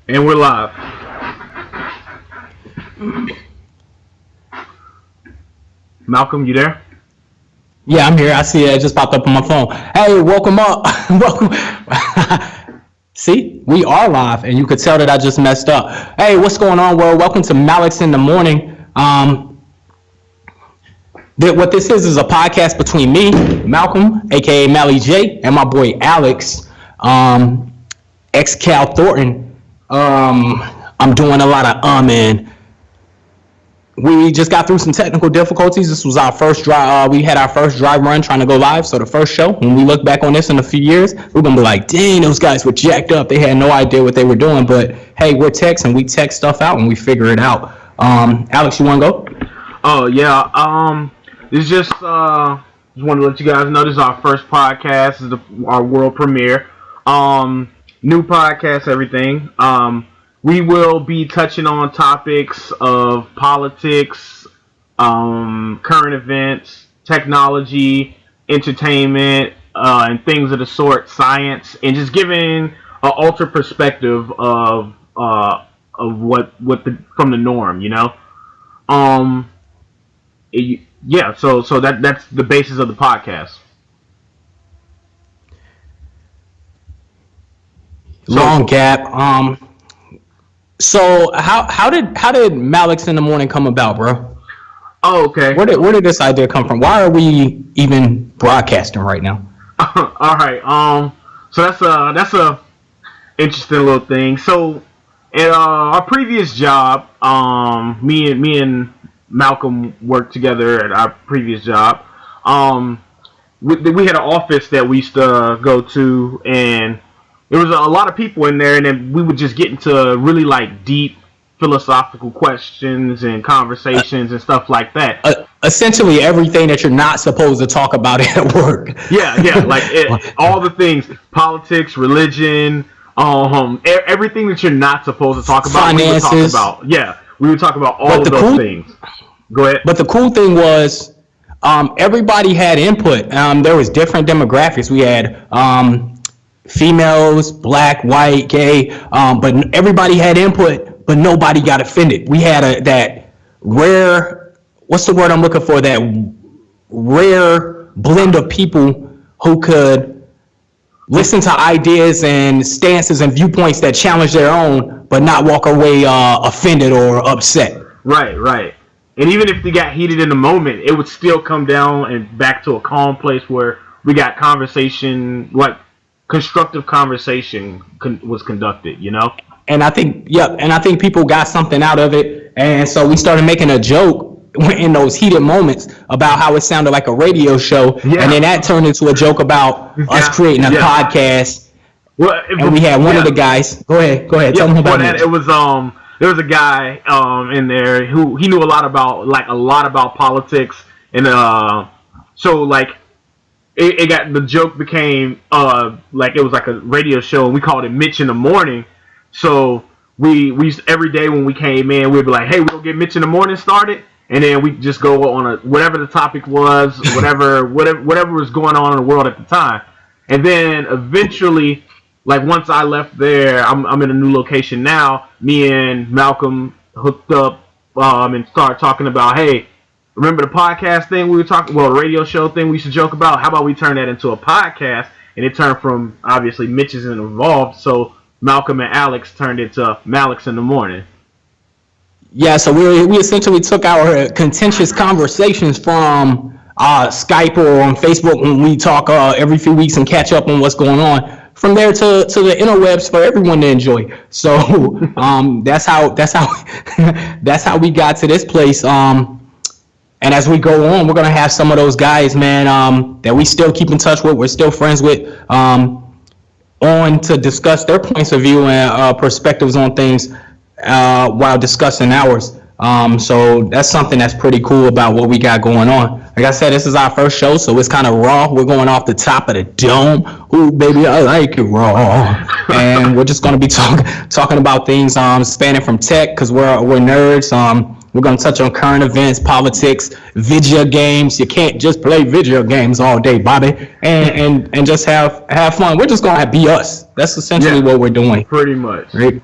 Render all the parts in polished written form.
And we're live. Malcolm, you there? Yeah, I'm here. I see it. It just popped up on my phone. Hey, welcome up. Welcome. See, we are live, and you could tell that I just messed up. Hey, what's going on, world? Welcome to MAlex in the morning. What this is a podcast between me, Malcolm, aka Mally J, and my boy Alex, ex-Cal Thornton. I'm doing a lot of and we just got through some technical difficulties. This was our first dry. We had our first dry run trying to go live. So the first show, when we look back on this in a few years, we're gonna be like, "Dang, those guys were jacked up. They had no idea what they were doing." But hey, we're techs and we tech stuff out and we figure it out. Alex, you want to go? Oh yeah. It's just want to let you guys know this is our first podcast. This is our world premiere. New podcast, everything. We will be touching on topics of politics, current events, technology, entertainment, and things of the sort, science, and just giving an alter perspective of what from the norm, you know. Yeah, so that's the basis of the podcast. Long gap. So how did MAlex in the morning come about, bro? Oh, okay. Where did this idea come from? Why are we even broadcasting right now? All right. So that's a interesting little thing. So at our previous job, me and Malcolm worked together at our previous job. We had an office that we used to go to, and there was a lot of people in there, and then we would just get into really like deep philosophical questions and conversations and stuff like that. Essentially everything that you're not supposed to talk about at work. Yeah, like all the things, politics, religion, everything that you're not supposed to talk about. Finances. We would talk about. Yeah, we would talk about all of those things. Go ahead. But the cool thing was, everybody had input. There was different demographics. We had females, black, white, gay, but everybody had input, but nobody got offended. We had that rare, what's the word I'm looking for, that rare blend of people who could listen to ideas and stances and viewpoints that challenge their own, but not walk away offended or upset. Right. And even if they got heated in the moment, it would still come down and back to a calm place where we got conversation, like constructive conversation was conducted, you know? And I think people got something out of it. And so we started making a joke in those heated moments about how it sounded like a radio show. Yeah. And then that turned into a joke about us creating a podcast. Well, and we had one of the guys. Go ahead. Tell them about it. It was, there was a guy in there who he knew a lot about politics, and so like the joke became like it was like a radio show, and we called it Mitch in the Morning. So we used every day when we came in, we'd be like, hey, we'll get Mitch in the Morning started, and then we just go on whatever the topic was, whatever was going on in the world at the time, and then eventually. Like once I left there, I'm in a new location now. Me and Malcolm hooked up and started talking about, hey, remember the podcast thing we were talking? Well, radio show thing we used to joke about. How about we turn that into a podcast? And it turned from obviously Mitch isn't involved, so Malcolm and Alex turned into MAlex in the Morning. Yeah, so we essentially took our contentious conversations from Skype or on Facebook when we talk every few weeks and catch up on what's going on. From there to the interwebs for everyone to enjoy. So that's how we got to this place. And as we go on, we're gonna have some of those guys, man, that we still keep in touch with. We're still friends with, on to discuss their points of view and perspectives on things while discussing ours. So that's something that's pretty cool about what we got going on. Like I said, this is our first show, so it's kind of raw. We're going off the top of the dome. Ooh, baby, I like it raw. And we're just going to be talking about things spanning from tech, because we're nerds, We're going to touch on current events, politics, video games. You can't just play video games all day, Bobby, and just have fun. We're just going to be us. That's essentially what we're doing. Pretty much. Right?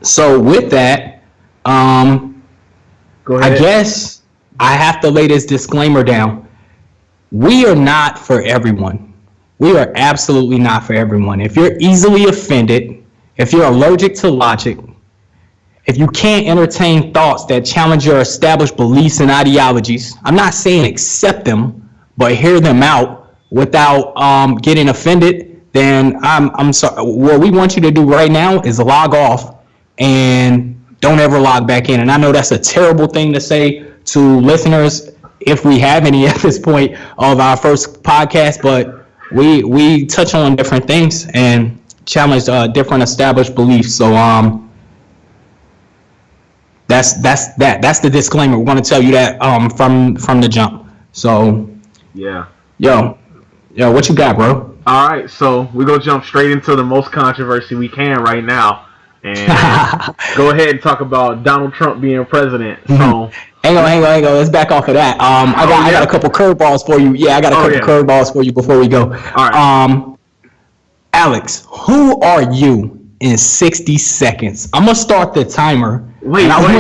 So with that, go ahead. I guess I have to lay this disclaimer down. We are not for everyone. We are absolutely not for everyone. If you're easily offended, if you're allergic to logic, if you can't entertain thoughts that challenge your established beliefs and ideologies, I'm not saying accept them, but hear them out without getting offended, then I'm sorry. What we want you to do right now is log off and don't ever log back in. And I know that's a terrible thing to say to listeners, if we have any at this point of our first podcast, but we touch on different things and challenge different established beliefs. So that's the disclaimer. We're going to tell you that from the jump. So yo, what you got, bro? All right, so we're gonna jump straight into the most controversy we can right now, and go ahead and talk about Donald Trump being president. So hang on. Let's back off of that. I got a couple curveballs for you. Yeah, I got a couple curveballs for you before we go. All right. Alex, who are you in 60 seconds? I'm gonna start the timer. I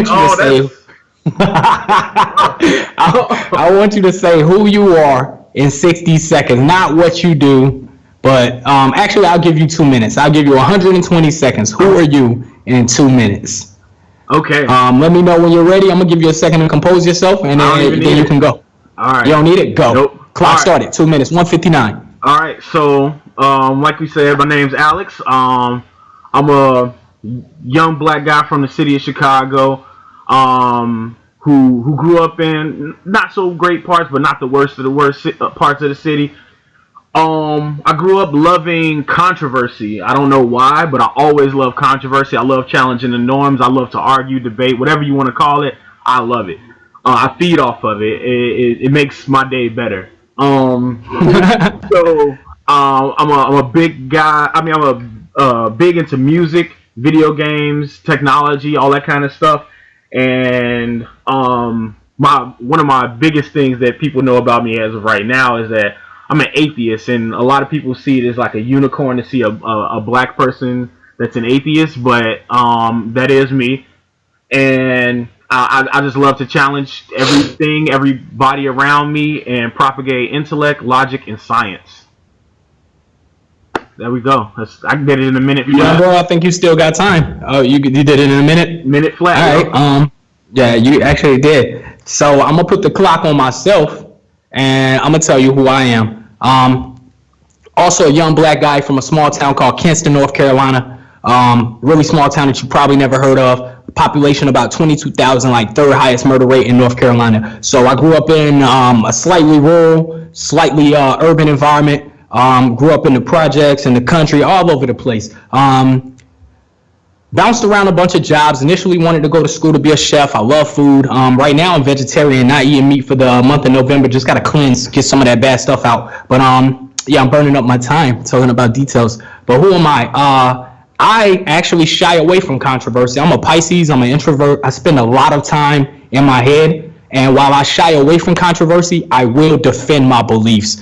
want you to say who you are in 60 seconds, not what you do. But actually, I'll give you 2 minutes. I'll give you 120 seconds. Who are you in 2 minutes? Okay. Let me know when you're ready. I'm gonna give you a second to compose yourself, and then you can go. All right. You don't need it? Go. Nope. Clock started. 2 minutes. 1:59. All right. So, like we said, my name's Alex. I'm a young black guy from the city of Chicago, who grew up in not so great parts, but not the worst of the worst parts of the city. I grew up loving controversy. I don't know why, but I always love controversy. I love challenging the norms. I love to argue, debate, whatever you want to call it. I love it. I feed off of it. It makes my day better. So I'm a big guy. I mean, I'm big into music, video games, technology, all that kind of stuff. And one of my biggest things that people know about me as of right now is that I'm an atheist, and a lot of people see it as like a unicorn to see a black person that's an atheist, but that is me. And I just love to challenge everything, everybody around me, and propagate intellect, logic, and science. There we go. I did it in a minute. Yeah, bro, I think you still got time. Oh, you did it in a minute? Minute flat. All right. Yeah, you actually did. So I'm gonna put the clock on myself, and I'm gonna tell you who I am. Also a young black guy from a small town called Kinston, North Carolina. Really small town that you probably never heard of. Population about 22,000, like third highest murder rate in North Carolina. So I grew up in a slightly rural, slightly urban environment. Grew up in the projects, in the country, all over the place. Bounced around a bunch of jobs. Initially wanted to go to school to be a chef. I love food. Right now I'm vegetarian, not eating meat for the month of November. Just got to cleanse, get some of that bad stuff out. But yeah, I'm burning up my time talking about details. But who am I? I actually shy away from controversy. I'm a Pisces. I'm an introvert. I spend a lot of time in my head. And while I shy away from controversy, I will defend my beliefs.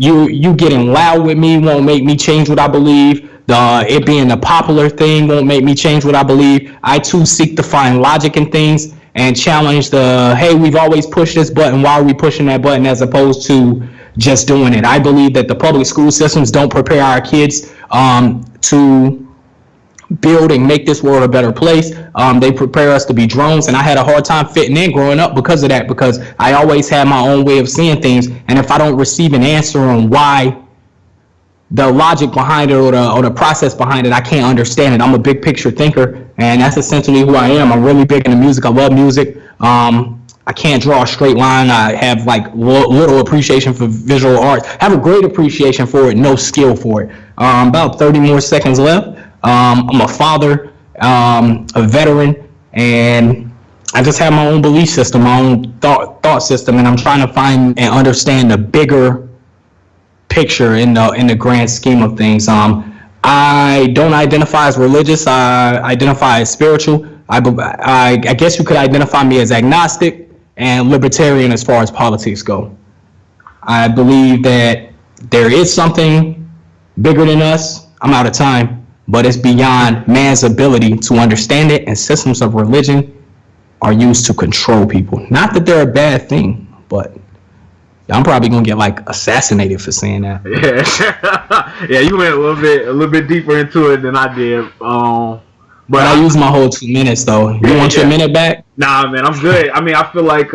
You getting loud with me won't make me change what I believe. It being a popular thing won't make me change what I believe. I too seek to find logic in things and challenge hey, we've always pushed this button. Why are we pushing that button, as opposed to just doing it? I believe that the public school systems don't prepare our kids to build and make this world a better place. They prepare us to be drones, and I had a hard time fitting in growing up because of that, because I always had my own way of seeing things, and if I don't receive an answer on why, the logic behind it or the process behind it, I can't understand it. I'm a big picture thinker, and that's essentially who I am. I'm really big into music. I love music. I can't draw a straight line. I have like little appreciation for visual arts. I have a great appreciation for it, no skill for it. About 30 more seconds left. I'm a father, a veteran, and I just have my own belief system, my own thought system, and I'm trying to find and understand the bigger picture in the grand scheme of things. I don't identify as religious. I identify as spiritual. I guess you could identify me as agnostic and libertarian as far as politics go. I believe that there is something bigger than us. I'm out of time, but it's beyond man's ability to understand it, and systems of religion are used to control people. Not that they're a bad thing, but I'm probably gonna get like assassinated for saying that. Yeah, yeah, you went a little bit deeper into it than I did. But I used my whole 2 minutes though. You want your minute back? Nah, man, I'm good. I mean, I feel like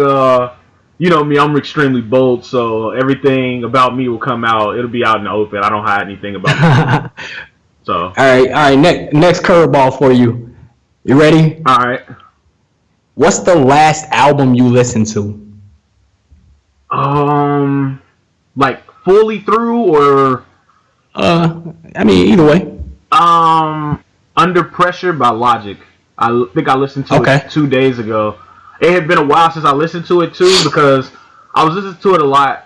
you know me, I'm extremely bold, so everything about me will come out. It'll be out in the open. I don't hide anything about me. So. All right. Next curveball for you. You ready? All right. What's the last album you listened to? Like fully through or? I mean, either way. Under Pressure by Logic. I think I listened to it 2 days ago. It had been a while since I listened to it too, because I was listening to it a lot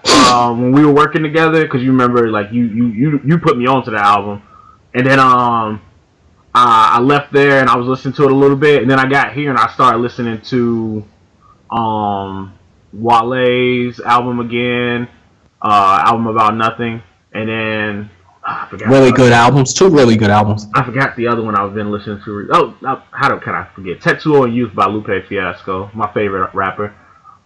when we were working together. Because you remember, like you put me onto the album, and then I left there and I was listening to it a little bit, and then I got here and I started listening to Wale's album again, album About Nothing, and then I forgot. Really good albums, 2 really good albums. I forgot the other one I've been listening to. Oh, can I forget? Tetsuo and Youth by Lupe Fiasco, my favorite rapper.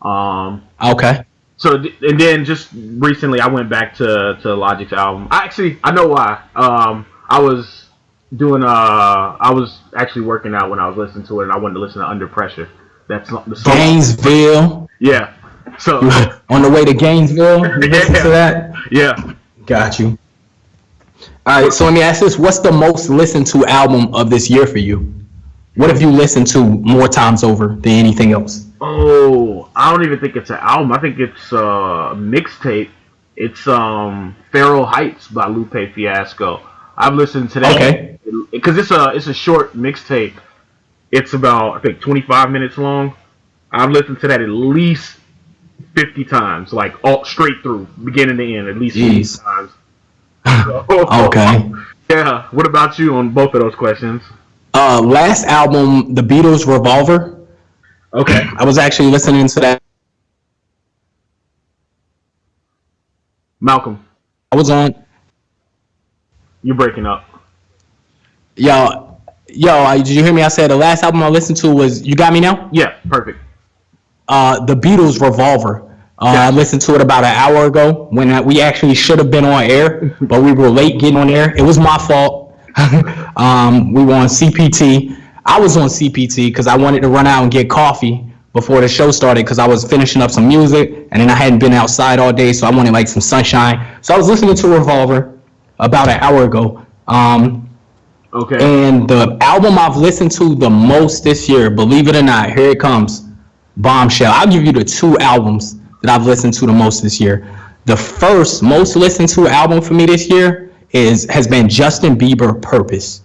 Okay. So, and then just recently I went back to Logic's album. I know why. I was actually working out when I was listening to it, and I wanted to listen to Under Pressure. That's the song. Gainesville. Yeah. So on the way to Gainesville, you listen to that? Yeah. Got you. All right, so let me ask this: what's the most listened to album of this year for you? What have you listened to more times over than anything else? Oh, I don't even think it's an album. I think it's a mixtape. It's Feral Heights by Lupe Fiasco. I've listened to that because it's a short mixtape. It's about, I think, 25 minutes long. I've listened to that at least 50 times, like all straight through, beginning to end, at least 50 times. Okay. Yeah. What about you on both of those questions? Last album, The Beatles' Revolver. Okay. I was actually listening to that. Malcolm. I was on. You're breaking up. Yo, did you hear me? I said the last album I listened to was, you got me now? Yeah, perfect. The Beatles' Revolver. I listened to it about an hour ago when we actually should have been on air, but we were late getting on air. It was my fault. We were on CPT. I was on CPT because I wanted to run out and get coffee before the show started, because I was finishing up some music, and then I hadn't been outside all day, so I wanted like some sunshine. So I was listening to Revolver about an hour ago. Okay. And the album I've listened to the most this year, believe it or not, here it comes, Bombshell. I'll give you the 2 albums that I've listened to the most this year. The first most listened to album for me this year has been Justin Bieber, Purpose.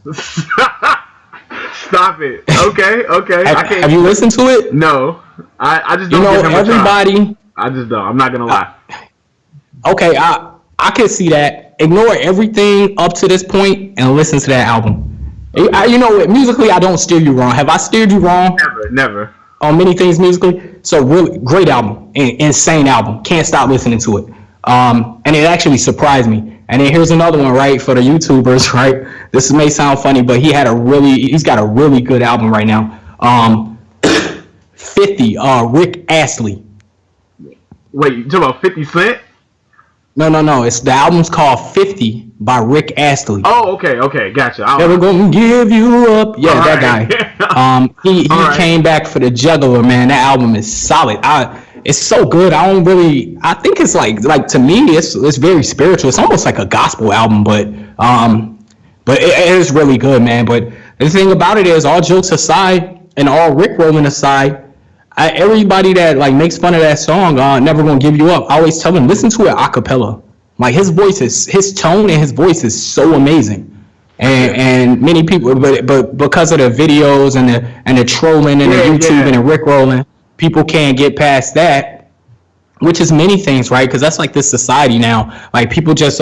Stop it. Okay. Have you listened to it? No. I just don't give him everybody. a try. I just don't. I'm not gonna lie. Okay, I can see that. Ignore everything up to this point and listen to that album. You know, musically, I don't steer you wrong. Have I steered you wrong? Never. On many things musically. So really great album, insane album. Can't stop listening to it. And it actually surprised me. And then here's another one, right, for the YouTubers, right? This may sound funny, but he's got a really good album right now. 50, Rick Astley. Wait, you talking about 50 Cent? No. It's the album's called 50 by Rick Astley. Oh, okay, gotcha. Never gonna give you up. Yeah, all that guy. He came back for the Juggler, man. That album is solid. It's so good. I think it's like to me, it's very spiritual. It's almost like a gospel album, but it is really good, man. But the thing about it is, all jokes aside and all Rick rolling aside, everybody that like makes fun of that song, Never Gonna Give You Up, I always tell them, listen to it a cappella. Like his tone and his voice is so amazing. And many people, but because of the videos and the trolling and the YouTube and the Rick rolling, people can't get past that, which is many things, right? Because that's like this society now. Like people just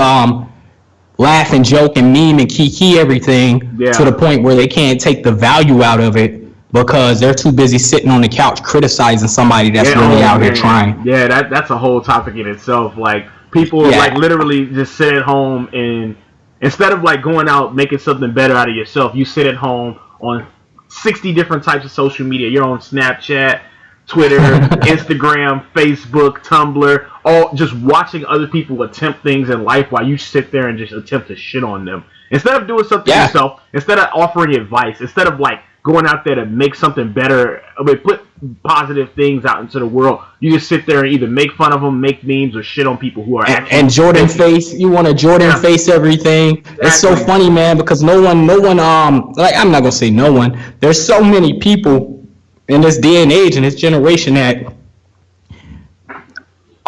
laugh and joke and meme and kiki everything to the point where they can't take the value out of it because they're too busy sitting on the couch criticizing somebody that's really out here trying. Yeah, that's a whole topic in itself. Like people like literally just sit at home and instead of like going out making something better out of yourself, you sit at home on 60 different types of social media. You're on Snapchat, Twitter, Instagram, Facebook, Tumblr, all just watching other people attempt things in life while you sit there and just attempt to shit on them. Instead of doing something yourself, instead of offering advice, instead of like going out there to make something better, I mean, put positive things out into the world, you just sit there and either make fun of them, make memes, or shit on people who are and Jordan face. You want to Jordan face everything. Exactly. It's so funny, man, because no one, like I'm not gonna say no one. There's so many people in this day and age and this generation that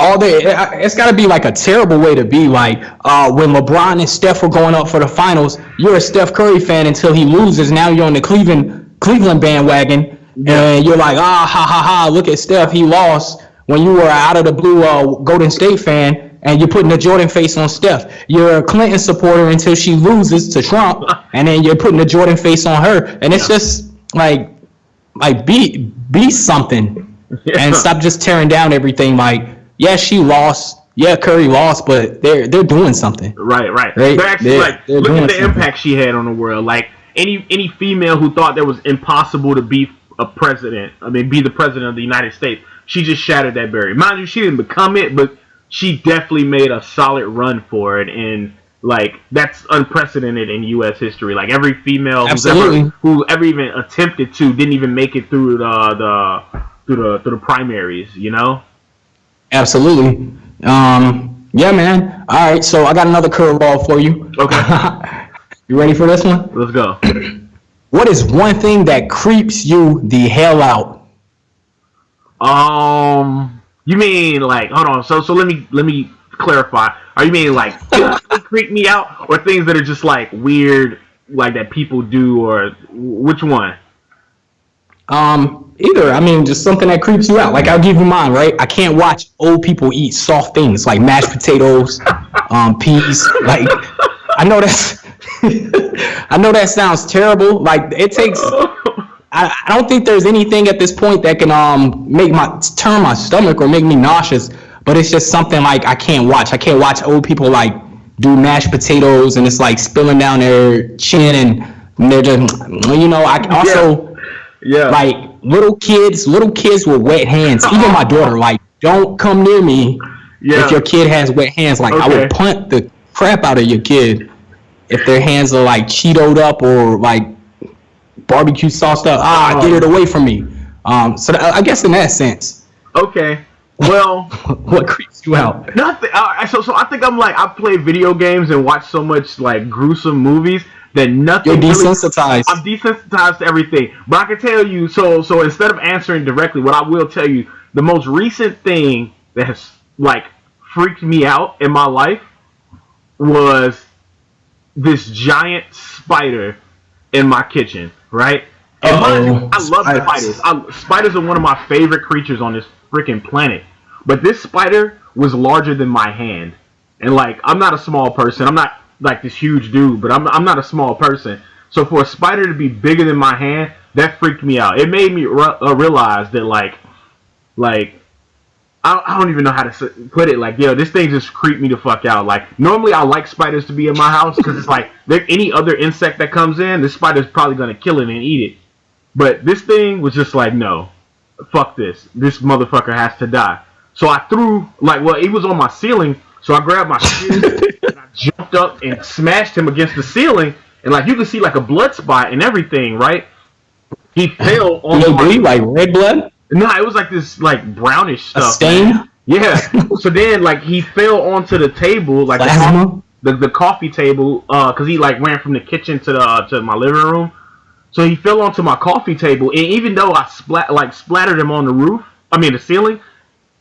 it's got to be like a terrible way to be. Like when LeBron and Steph were going up for the finals, you're a Steph Curry fan until he loses. Now you're on the Cleveland bandwagon, and you're like, ha ha ha! Look at Steph, he lost. When you were out of the blue Golden State fan, and you're putting a Jordan face on Steph. You're a Clinton supporter until she loses to Trump, and then you're putting a Jordan face on her, and it's just like be something and stop just tearing down everything. Like, yeah, she lost, yeah, Curry lost, but they're doing something. Right. They're actually look at the impact she had on the world. Like any female who thought that was impossible to be a president, be the president of the United States, she just shattered that barrier. Mind you, she didn't become it, but she definitely made a solid run for it, and like that's unprecedented in U.S. history. Like every female who ever even attempted to didn't even make it through the primaries. You know. Absolutely. Yeah, man. All right, so I got another curveball for you. Okay. You ready for this one? Let's go. What is one thing that creeps you the hell out? You mean like hold on? So let me clarify. Are you mean like creep me out, or things that are just like weird, like that people do, or which one? Either. Just something that creeps you out. Like I'll give you mine, right? I can't watch old people eat soft things like mashed potatoes, peas. Like I know that sounds terrible. Like it takes. I don't think there's anything at this point that can turn my stomach or make me nauseous. But it's just something like I can't watch. I can't watch old people like do mashed potatoes and it's like spilling down their chin and they're just I also like little kids with wet hands. Even my daughter, like, don't come near me if your kid has wet hands. Like I would punt the crap out of your kid if their hands are like Cheetoed up or like barbecue sauced up. Get it away from me. So I guess in that sense. Okay. Well, what creeps you out? Nothing. So I think I play video games and watch so much like gruesome movies that nothing. You're desensitized. I'm desensitized to everything. But I can tell you. So instead of answering directly, what I will tell you, the most recent thing that has like freaked me out in my life was this giant spider in my kitchen. Right. And mind you, I love spiders. Spiders are one of my favorite creatures on this freaking planet. But this spider was larger than my hand. And like, I'm not a small person. I'm not like this huge dude, but I'm not a small person. So for a spider to be bigger than my hand, that freaked me out. It made me realize that like I don't even know how to put it. Like, this thing just creeped me the fuck out. Like, normally I like spiders to be in my house because it's like any other insect that comes in, this spider's probably going to kill it and eat it. But this thing was just like, no, fuck this. This motherfucker has to die. So I threw, it was on my ceiling, so I grabbed my shit and I jumped up and smashed him against the ceiling, and like you can see like a blood spot and everything, right? He fell on the bleed like red blood? No, it was like this like brownish stuff. A stain? Man. Yeah. So then like he fell onto the table, like the coffee table, because he like ran from the kitchen to my living room. So he fell onto my coffee table, and even though I splattered him on the ceiling,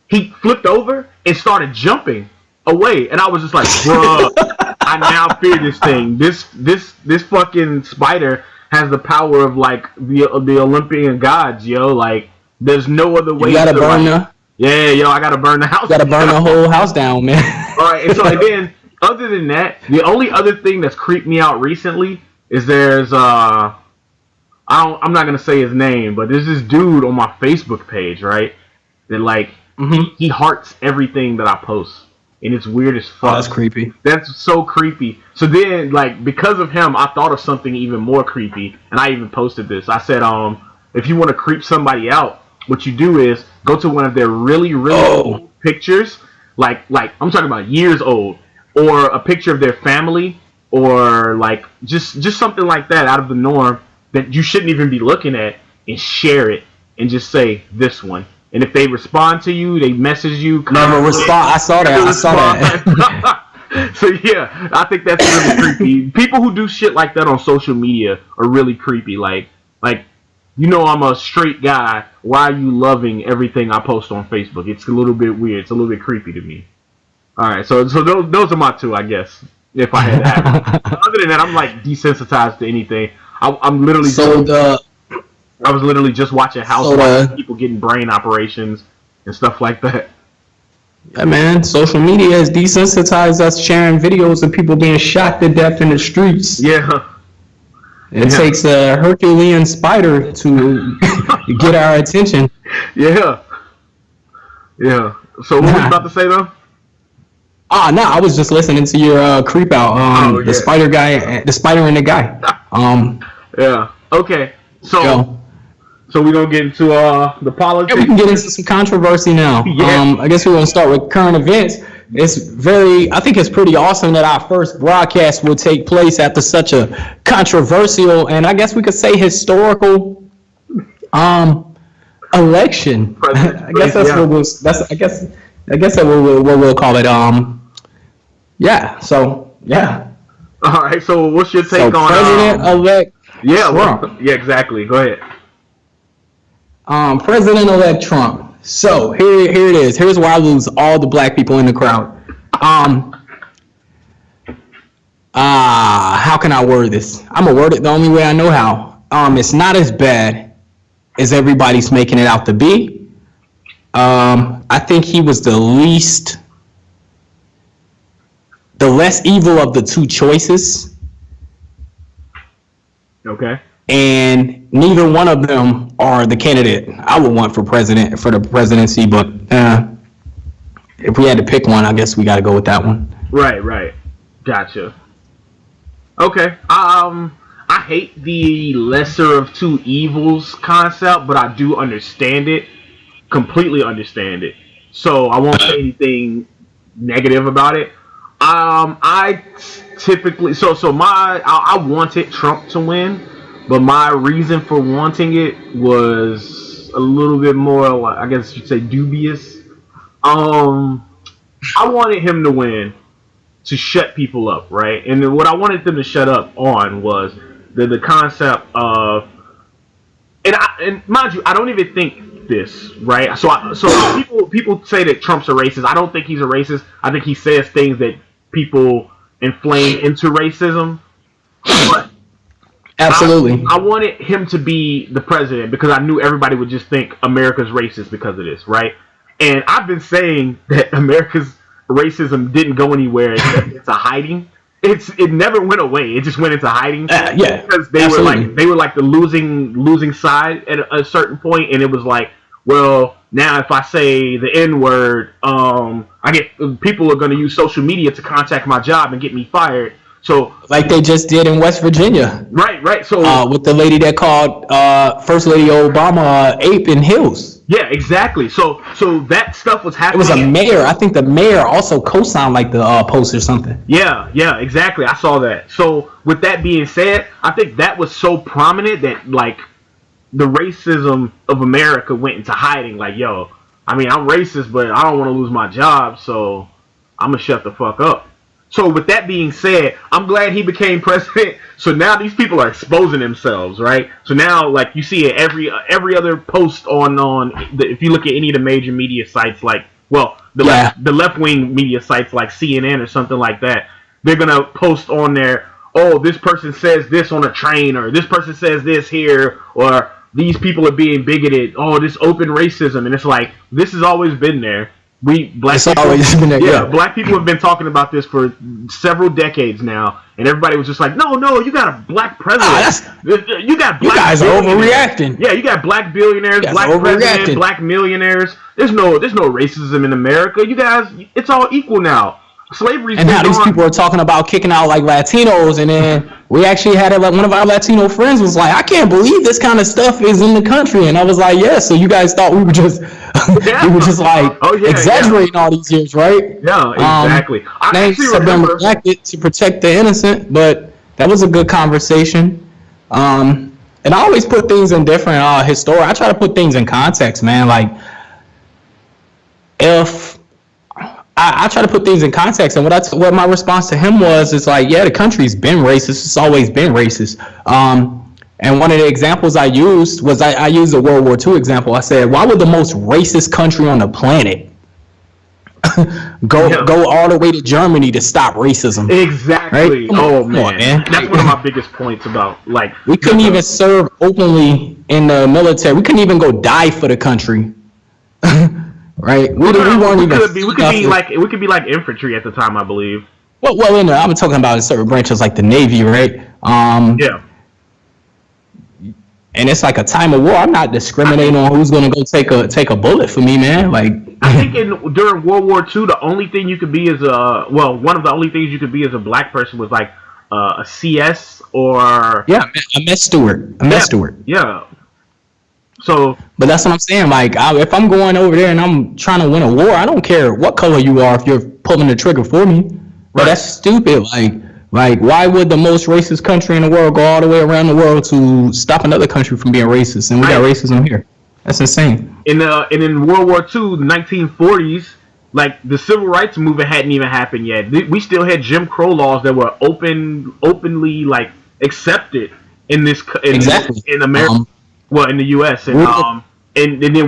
he flipped over and started jumping away, and I was just like, bruh, I now fear this thing. This fucking spider has the power of like the Olympian gods, yo. Like, there's no other way. You gotta burn I gotta burn the house. You gotta burn the whole house down, man. All right, and so and then other than that, the only other thing that's creeped me out recently is there's I'm not gonna say his name, but there's this dude on my Facebook page, right? That like he hearts everything that I post, and it's weird as Oh, fuck. that's creepy. That's so creepy. So then, like, because of him, I thought of something even more creepy, and I even posted this. I said, if you want to creep somebody out, what you do is go to one of their really, really old pictures, like I'm talking about years old, or a picture of their family, or like just something like that out of the norm that you shouldn't even be looking at, and share it, and just say this one. And if they respond to you, they message you. Never respond. I saw that. I saw that. So yeah, I think that's really creepy. People who do shit like that on social media are really creepy. Like you know, I'm a straight guy. Why are you loving everything I post on Facebook? It's a little bit weird. It's a little bit creepy to me. All right, so those are my two, I guess. If I had to have them. Other than that, I'm like desensitized to anything. I'm literally I was literally just watching Housewives, people getting brain operations and stuff like that. Yeah, man, social media has desensitized us sharing videos of people being shot to death in the streets. Yeah. It takes a Herculean spider to get our attention. Yeah. Yeah. So what were you about to say, though? No, I was just listening to your creep out. The spider guy, the spider and the guy. Yeah. Okay. So we're going to get into the politics. Yeah, we can get into some controversy now. Yeah. I guess we're going to start with current events. I think it's pretty awesome that our first broadcast will take place after such a controversial and I guess we could say historical election. I guess that's what we'll call it. All right, so what's your take on President-elect Trump? Yeah, exactly. Go ahead. President-elect Trump. So here it is. Here's where I lose all the black people in the crowd. How can I word this? I'm gonna word it the only way I know how. It's not as bad as everybody's making it out to be. I think he was the less evil of the two choices. Okay. And neither one of them are the candidate I would want for the presidency. But if we had to pick one, I guess we got to go with that one. Right. Gotcha. Okay. I hate the lesser of two evils concept, but I do understand it. Completely understand it. So I won't say anything negative about it. I typically I wanted Trump to win. But my reason for wanting it was a little bit more, I guess you'd say, dubious. I wanted him to win to shut people up, right? And then what I wanted them to shut up on was the concept of, and mind you, I don't even think this, right? So people say that Trump's a racist. I don't think he's a racist. I think he says things that people inflame into racism. But absolutely. I wanted him to be the president because I knew everybody would just think America's racist because of this, right? And I've been saying that America's racism didn't go anywhere except into hiding. It never went away. It just went into hiding. Yeah, because they were like the losing side at a certain point, and it was like, well, now if I say the N-word, people are going to use social media to contact my job and get me fired. So, like they just did in West Virginia, right. So, with the lady that called First Lady Obama ape in Hills. Yeah, exactly. So that stuff was happening. It was a mayor. I think the mayor also co-signed like the post or something. Yeah, exactly. I saw that. So with that being said, I think that was so prominent that like the racism of America went into hiding. Like, yo, I mean, I'm racist, but I don't want to lose my job, so I'm gonna shut the fuck up. So with that being said, I'm glad he became president. So now these people are exposing themselves, right? So now, like you see it every other post if you look at any of the major media sites, like the left wing media sites like CNN or something like that, they're gonna post on there, oh, this person says this on a train, or this person says this here, or these people are being bigoted. Oh, this open racism, and it's like this has always been there. Black It's people, always been there. yeah, Yeah. black people have been talking about this for several decades now, and everybody was just like, no, you got a black president. You got You black guys are billionaires. overreacting. Yeah, you got black billionaires, You guys black are president, overreacting. black millionaires. There's no racism in America. You guys, it's all equal now. Slavery's And been how these gone. people are talking about kicking out like Latinos, and then we actually had like one of our Latino friends was like, I can't believe this kind of stuff is in the country, and I was like, yeah, so you guys thought we were just Yeah. we were just like exaggerating all these years, right? Yeah, exactly. I Names actually have been remember. redacted to protect the innocent, but that was a good conversation. And I always put things in different historic. I try to put things in context, man. Like if I try to put things in context, and what my response to him was is like, yeah, the country's been racist. It's always been racist. And one of the examples I used was I used a World War II example. I said, why would the most racist country on the planet go all the way to Germany to stop racism? Exactly. Right? Oh Come on, man, that's one of my biggest points about like we couldn't even serve openly in the military. We couldn't even go die for the country. Right? We weren't even. We could be like infantry at the time, I believe. Well, I'm talking about in certain branches like the Navy, right? Yeah. And it's like a time of war. I'm not discriminating on who's going to go take a bullet for me, man. Like I think during World War II, the only thing you could be as one of the only things you could be as a black person was like a CS or a mess steward, steward. Yeah. So, but that's what I'm saying. Like, if I'm going over there and I'm trying to win a war, I don't care what color you are if you're pulling the trigger for me. But that's stupid. Like, why would the most racist country in the world go all the way around the world to stop another country from being racist? And we got racism here. That's insane. In World War II, the 1940s, like the civil rights movement hadn't even happened yet. We still had Jim Crow laws that were openly like accepted in in America. In the U.S. and then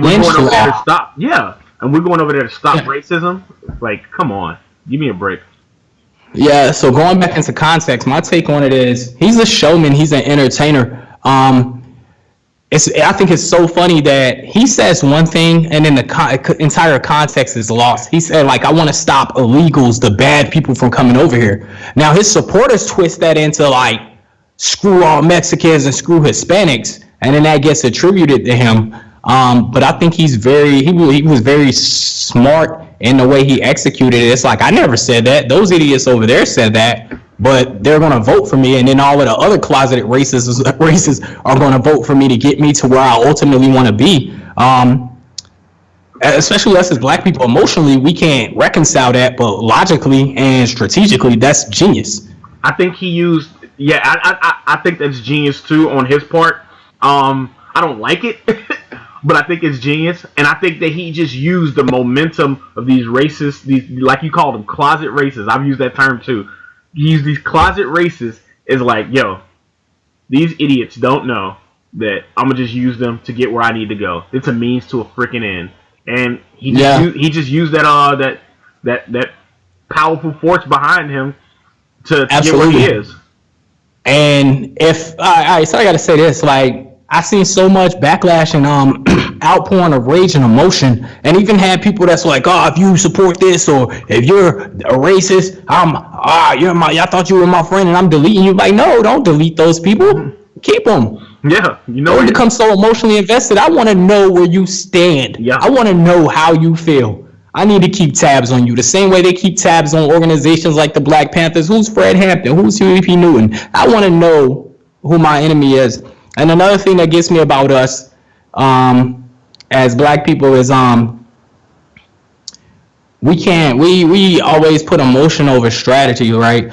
we're going over there to stop. Yeah, and we're going over there to stop racism. Like, come on, give me a break. Yeah. So going back into context, my take on it is he's a showman. He's an entertainer. I think it's so funny that he says one thing and then the entire context is lost. He said, like, I want to stop illegals, the bad people from coming over here. Now his supporters twist that into like, screw all Mexicans and screw Hispanics, and then that gets attributed to him. But I think he was very smart in the way he executed it. It's like, I never said that. Those idiots over there said that. But they're going to vote for me, and then all of the other closeted racists are going to vote for me to get me to where I ultimately want to be. Especially us as black people, emotionally, we can't reconcile that, but logically and strategically, that's genius. I think he used, I think that's genius too on his part. I don't like it, but I think it's genius, and I think that he just used the momentum of these racists, these, like you call them, closet racists. I've used that term too. Use these closet racists is like, yo, these idiots don't know that I'm gonna just use them to get where I need to go. It's a means to a freaking end, and he just used that powerful force behind him to get where he is. And if all right, so I gotta say this, like, I've seen so much backlash and outpouring of rage and emotion, and even had people that's like, oh, if you support this or if you're a racist, I thought you were my friend and I'm deleting you. Like, no, don't delete those people. Keep them. Yeah, you know. Don't become so emotionally invested. I want to know where you stand. Yeah. I want to know how you feel. I need to keep tabs on you the same way they keep tabs on organizations like the Black Panthers. Who's Fred Hampton? Who's Huey Newton? I want to know who my enemy is. And another thing that gets me about us as black people is we always put emotion over strategy, right?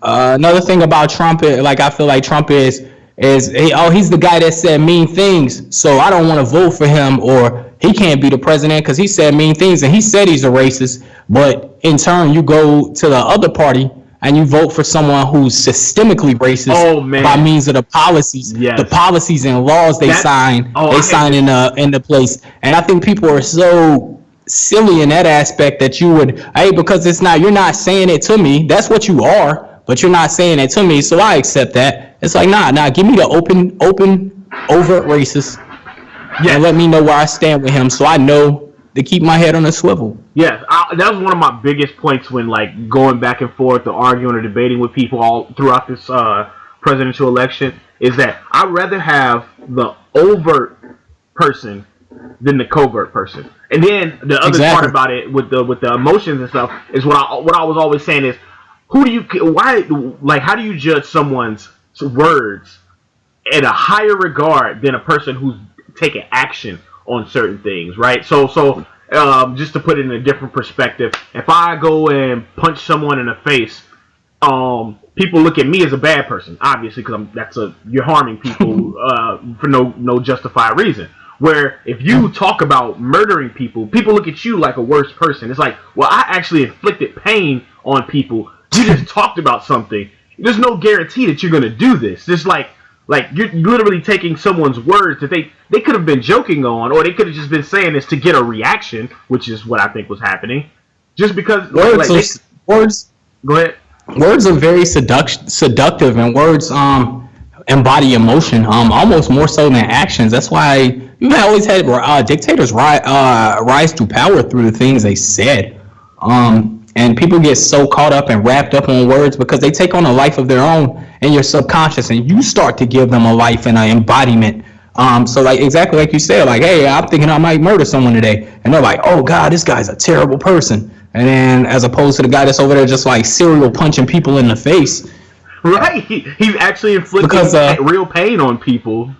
Another thing about Trump, like, I feel like Trump he's the guy that said mean things, so I don't want to vote for him, or he can't be the president because he said mean things and he said he's a racist. But in turn, you go to the other party and you vote for someone who's systemically racist by means of the policies, the policies and laws they sign into place. And I think people are so silly in that aspect that you would, because you're not saying it to me. That's what you are, but you're not saying it to me, so I accept that. It's like, nah, give me the open, overt racist, and let me know where I stand with him, so I know to keep my head on a swivel. Yes, that was one of my biggest points when like going back and forth or arguing or debating with people all throughout this presidential election is that I'd rather have the overt person than the covert person. And then the other part about it with the emotions and stuff is what I was always saying is how do you judge someone's words at a higher regard than a person who's taking action on certain things, right? So just to put it in a different perspective, if I go and punch someone in the face, people look at me as a bad person, obviously, because you're harming people for no justified reason. Where if you talk about murdering people, people look at you like a worse person. It's like, well, I actually inflicted pain on people. You just talked about something. There's no guarantee that you're gonna do this. Just like you're literally taking someone's words that they could have been joking on, or they could have just been saying this to get a reaction, which is what I think was happening. Just because words. Go ahead. Words are very seductive, and words embody emotion, almost more so than actions. That's why you've always had dictators rise to power through the things they said. And people get so caught up and wrapped up on words because they take on a life of their own in your subconscious, and you start to give them a life and an embodiment. So like exactly like you said, like, hey, I'm thinking I might murder someone today, and they're like, oh God, this guy's a terrible person. And then as opposed to the guy that's over there just like serial punching people in the face. Right, he's actually inflicting real pain on people.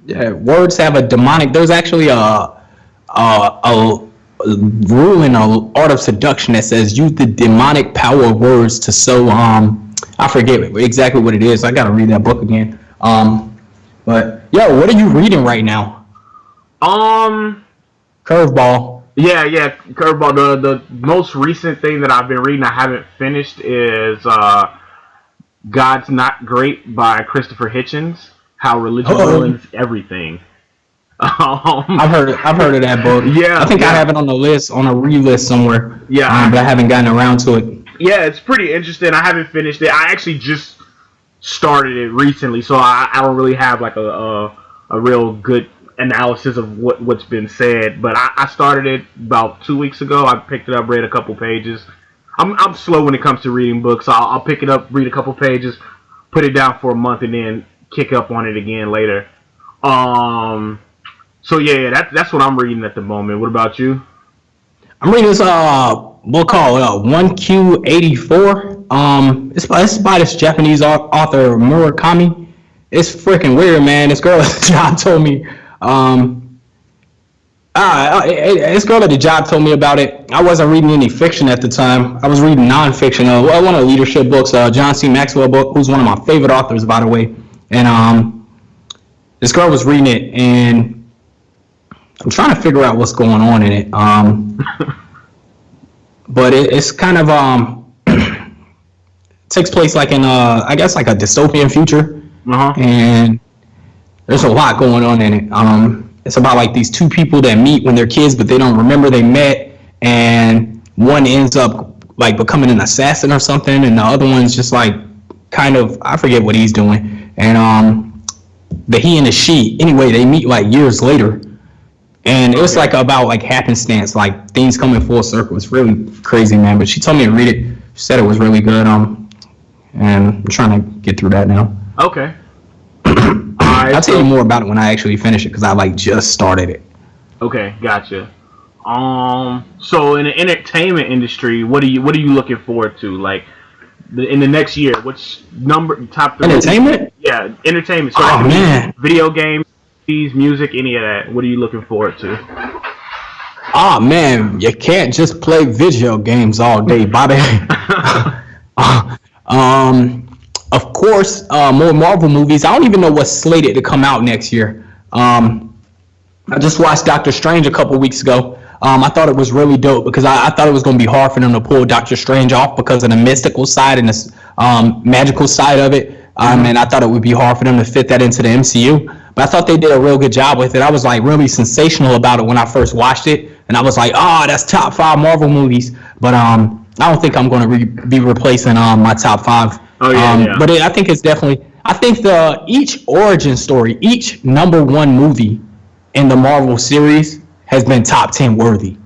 Yeah, words have a demonic. There's actually a rule in the art of seduction that says use the demonic power of words to sow. I forget exactly what it is. I gotta read that book again. But yo, what are you reading right now? Curveball. Yeah, Curveball. The most recent thing that I've been reading, I haven't finished, is God's Not Great by Christopher Hitchens. How religion ruins everything. I've heard of that book. Yeah, I think I have it on the list, on a re-list somewhere. Yeah, but I haven't gotten around to it. Yeah, it's pretty interesting. I haven't finished it. I actually just started it recently, so I don't really have like a real good analysis of what's been said. But I started it about 2 weeks ago. I picked it up, read a couple pages. I'm slow when it comes to reading books. So I'll pick it up, read a couple pages, put it down for a month, and then kick up on it again later. So yeah, that's what I'm reading at the moment. What about you? I'm reading this book called 1Q84. It's by this Japanese author Murakami. It's freaking weird, man. This girl at the job told me. This girl at the job told me about it. I wasn't reading any fiction at the time. I was reading nonfiction. One of the leadership books, John C. Maxwell book, who's one of my favorite authors, by the way. And this girl was reading it, and I'm trying to figure out what's going on in it. But it's kind of takes place like in I guess like a dystopian future, and there's a lot going on in it. It's about like these two people that meet when they're kids, but they don't remember they met, and one ends up like becoming an assassin or something, and the other one's just like kind of, I forget what he's doing, and the he and the she, anyway, they meet like years later. And it was like about like happenstance, like things coming full circle. It's really crazy, man. But she told me to read it. She said it was really good. And I'm trying to get through that now. Okay. Alright, I'll tell you more about it when I actually finish it, because I like just started it. Okay, gotcha. So in the entertainment industry, what are you looking forward to? Like in the next year, which top 3? Entertainment? Yeah, entertainment. So man, video games, music, any of that. What are you looking forward to? Oh man, you can't just play video games all day, Bobby. Of course, more Marvel movies. I don't even know what's slated to come out next year. I just watched Doctor Strange a couple weeks ago. I thought it was really dope because I thought it was going to be hard for them to pull Doctor Strange off because of the mystical side and the magical side of it. And I thought it would be hard for them to fit that into the MCU. But I thought they did a real good job with it. I was like really sensational about it when I first watched it. And I was like, that's top 5 Marvel movies. But I don't think I'm going to be replacing my top 5. Oh, yeah. But I think it's definitely, I think each origin story, each number 1 movie in the Marvel series has been top 10 worthy.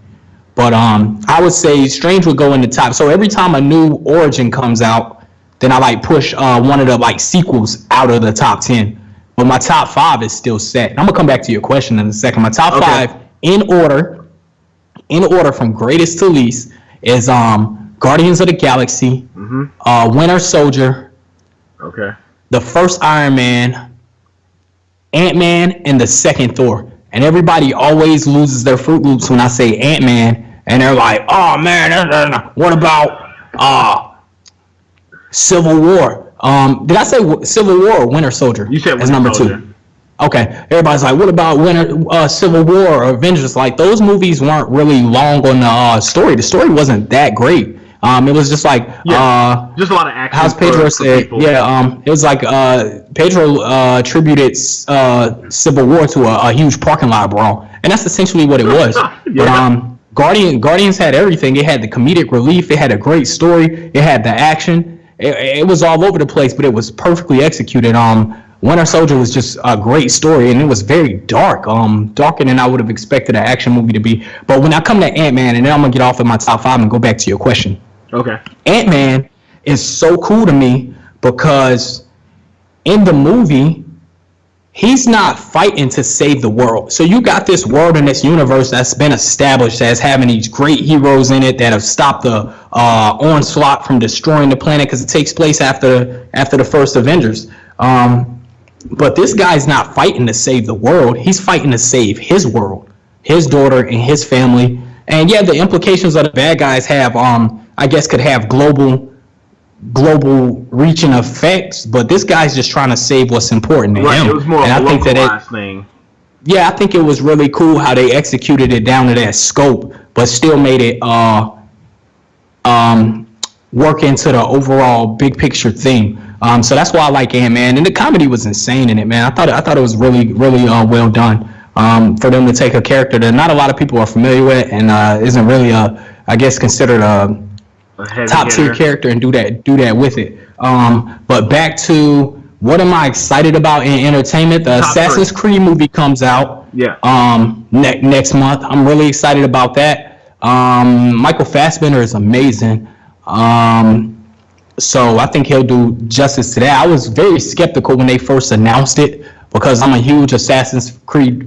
But I would say Strange would go in the top. So every time a new Origin comes out, then I like push one of the like sequels out of the top 10. But my top 5 is still set. I'm gonna come back to your question in a second. My top 5 in order from greatest to least is Guardians of the Galaxy, Winter Soldier, the first Iron Man, Ant-Man, and the second Thor. And everybody always loses their Fruit Loops when I say Ant-Man, and they're like, "Oh man, what about Civil War?" Did I say Civil War or Winter Soldier? You said as number Soldier. 2. Okay, everybody's like, "What about Civil War or Avengers?" Like those movies weren't really long on the story. The story wasn't that great. It was just like just a lot of action. How's Pedro said? Yeah, it was like Pedro attributed Civil War to a huge parking lot brawl, and that's essentially what it was. But Guardians had everything. It had the comedic relief. It had a great story. It had the action. It was all over the place, but it was perfectly executed. Winter Soldier was just a great story, and it was very dark, darker than I would have expected an action movie to be. But when I come to Ant-Man, and then I'm gonna get off of my top 5 and go back to your question. Okay. Ant-Man is so cool to me because in the movie, he's not fighting to save the world. So you got this world and this universe that's been established as having these great heroes in it that have stopped the onslaught from destroying the planet because it takes place after the first Avengers. But this guy's not fighting to save the world. He's fighting to save his world, his daughter, and his family. And yeah, the implications of the bad guys have, I guess, could have global reaching effects. But this guy's just trying to save what's important to him. It was more of a localized thing. Yeah, I think it was really cool how they executed it down to that scope, but still made it work into the overall big picture theme. So that's why I like Ant-Man, and the comedy was insane in it, man. I thought it was really well done. For them to take a character that not a lot of people are familiar with and isn't really I guess considered a top tier character and do that with it. But back to what am I excited about in entertainment? The Assassin's Creed movie comes out next month. I'm really excited about that. Michael Fassbender is amazing. So I think he'll do justice to that. I was very skeptical when they first announced it because I'm a huge Assassin's Creed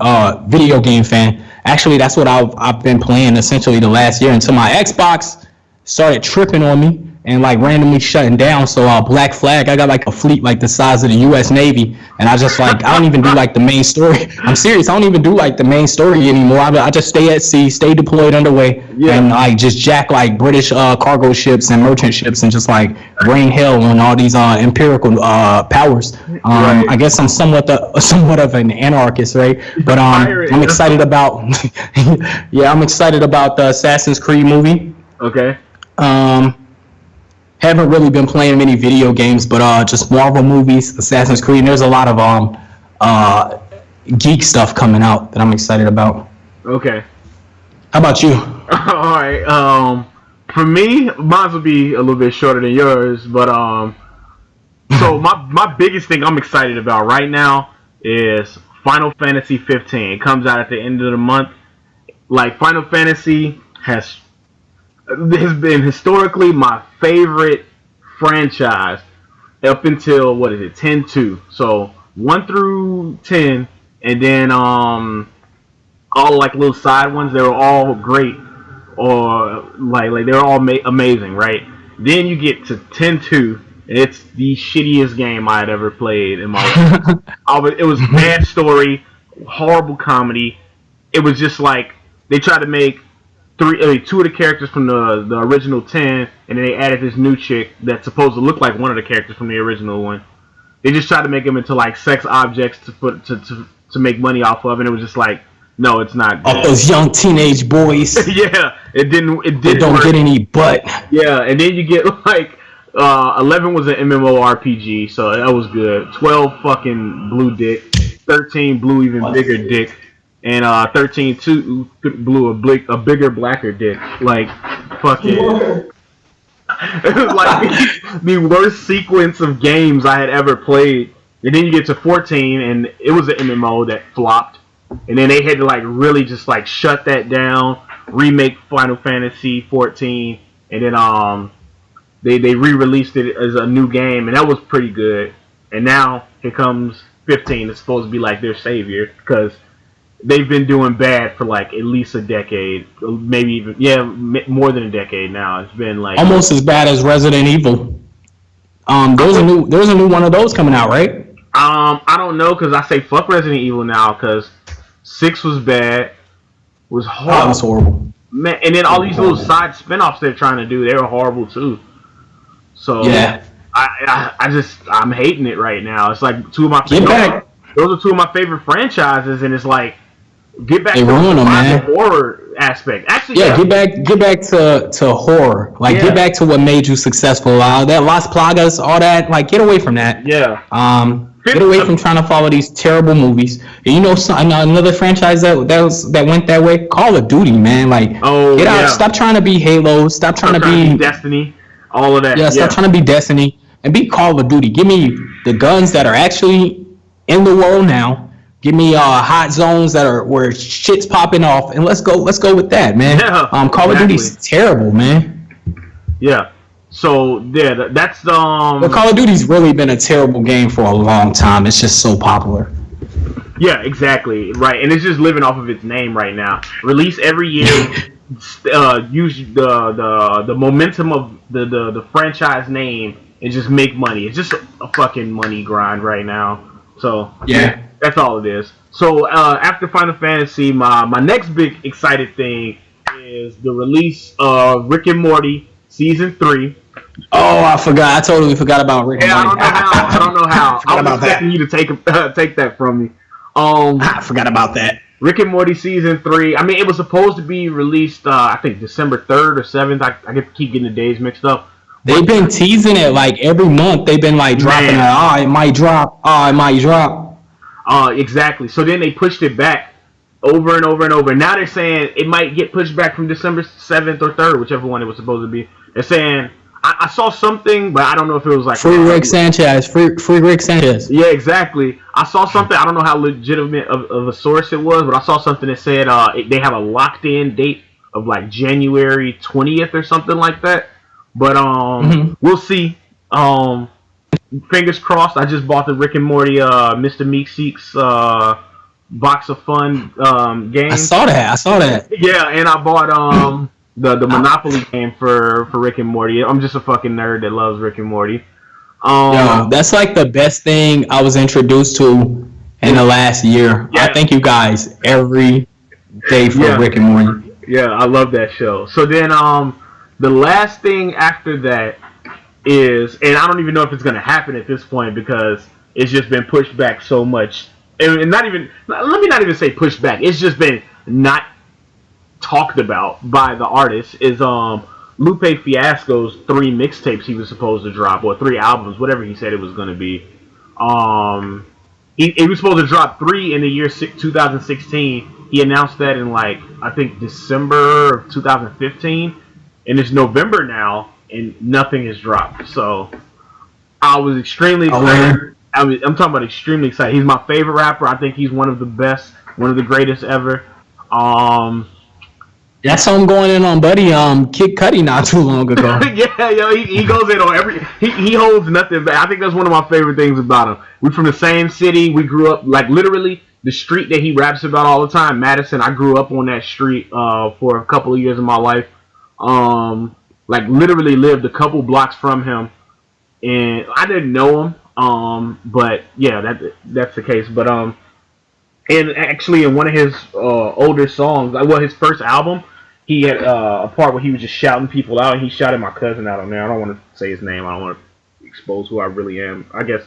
video game fan. Actually, that's what I've been playing essentially the last year until my Xbox started tripping on me and like randomly shutting down. So Black Flag, I got like a fleet like the size of the U.S. Navy, and I just like I don't even do like the main story. I'm serious. I don't even do like the main story anymore. I just stay at sea, stay deployed underway, and like just jack like British cargo ships and merchant ships and just like rain hell on all these empirical powers. I guess I'm somewhat of an anarchist, right? But I'm excited about I'm excited about the Assassin's Creed movie. Okay. Haven't really been playing many video games, but just Marvel movies, Assassin's Creed. And there's a lot of geek stuff coming out that I'm excited about. Okay. How about you? All right. For me, mine will be a little bit shorter than yours, but so my biggest thing I'm excited about right now is Final Fantasy 15. It comes out at the end of the month. Like Final Fantasy has been historically my favorite franchise up until 10-2. So 1 through 10, and then all like little side ones. They were all great, or like they were all amazing, right? Then you get to 10-2. It's the shittiest game I had ever played in my life. It was bad story, horrible comedy. It was just like they tried to make two of the characters from the original 10, and then they added this new chick that's supposed to look like one of the characters from the original one. They just tried to make them into like sex objects to make money off of, and it was just like, no, it's not good. All those young teenage boys. Yeah, it didn't. They don't work. Get any butt. Yeah, and then you get like 11 was an MMORPG, so that was good. 12 fucking blue dick, 13 blue even bigger dick. And 13-2 blew a bigger, blacker dick. Like, fucking. It was like the worst sequence of games I had ever played. And then you get to 14, and it was an MMO that flopped. and then they had to like really just like shut that down, remake Final Fantasy 14, and then they re-released it as a new game, and that was pretty good. And now here comes 15. It's supposed to be like their savior because they've been doing bad for like at least a decade, maybe even more than a decade now. It's been like almost as bad as Resident Evil. There's a new one of those coming out, right? I don't know because I say fuck Resident Evil now because 6 was bad, was horrible. That was horrible. Man, and then all these little side spin-offs they're trying to do, they were horrible too. So yeah, I'm hating it right now. It's like two of my those are two of my favorite franchises, and it's like get back to the horror aspect. Actually, yeah, get back to horror. Like get back to what made you successful. That Las Plagas, all that. Like get away from that. Yeah. Get away from trying to follow these terrible movies. And you know, another franchise that went that way. Call of Duty, man. Like, get out. Stop trying to be Halo. Stop trying to be Destiny. All of that. Yeah, stop trying to be Destiny and be Call of Duty. Give me the guns that are actually in the world now. Give me hot zones that are where shit's popping off, and let's go with that, man. Yeah, Call of Duty's terrible, man. Yeah. So yeah, that's But Call of Duty's really been a terrible game for a long time. It's just so popular. Yeah, exactly. Right, and it's just living off of its name right now. Release every year. Use the momentum of the franchise name and just make money. It's just a fucking money grind right now. So yeah, that's all it is. So after Final Fantasy, my next big excited thing is the release of Rick and Morty Season 3. Oh, I forgot. I totally forgot about Rick and Morty. I don't know how. I was expecting you to take that from me. I forgot about that. Rick and Morty Season 3. I mean, it was supposed to be released, I think, December 3rd or 7th. I keep getting the days mixed up. They've been teasing it like every month. They've been like dropping it. Oh, it might drop. Oh, it might drop. Exactly. So then they pushed it back over and over and over. Now they're saying it might get pushed back from December 7th or 3rd, whichever one it was supposed to be. They're saying, I saw something, but I don't know if it was like... Free Rick Sanchez. Free Rick Sanchez. Yeah, exactly. I saw something. I don't know how legitimate of a source it was, but I saw something that said they have a locked-in date of like January 20th or something like that. But we'll see. Fingers crossed. I just bought the Rick and Morty Mr. Meeseeks box of fun games. I saw that. Yeah, and I bought the Monopoly game for Rick and Morty. I'm just a fucking nerd that loves Rick and Morty. Yo, that's like the best thing I was introduced to in the last year. Yeah. I thank you guys every day for Rick and Morty. Yeah, I love that show. So then the last thing after that is, and I don't even know if it's going to happen at this point because it's just been pushed back so much. And let me not even say pushed back. It's just been not talked about by the artist is Lupe Fiasco's 3 mixtapes he was supposed to drop, or 3 albums, whatever he said it was going to be. He was supposed to drop 3 in the year 2016. He announced that in like, I think December of 2015. And it's November now, and nothing has dropped. So I was extremely excited. I'm talking about extremely excited. He's my favorite rapper. I think he's one of the best, one of the greatest ever. That's something going in on Buddy Kid Cudi not too long ago. Yeah, yo, he goes in on every. He holds nothing back. I think that's one of my favorite things about him. We're from the same city. We grew up like literally the street that he raps about all the time, Madison. I grew up on that street for a couple of years of my life. Like literally lived a couple blocks from him, and I didn't know him. But yeah, that's the case. But and actually in one of his older songs, well, his first album, he had a part where he was just shouting people out, and he shouted my cousin out on there. I don't want to say his name. I don't want to expose who I really am. I guess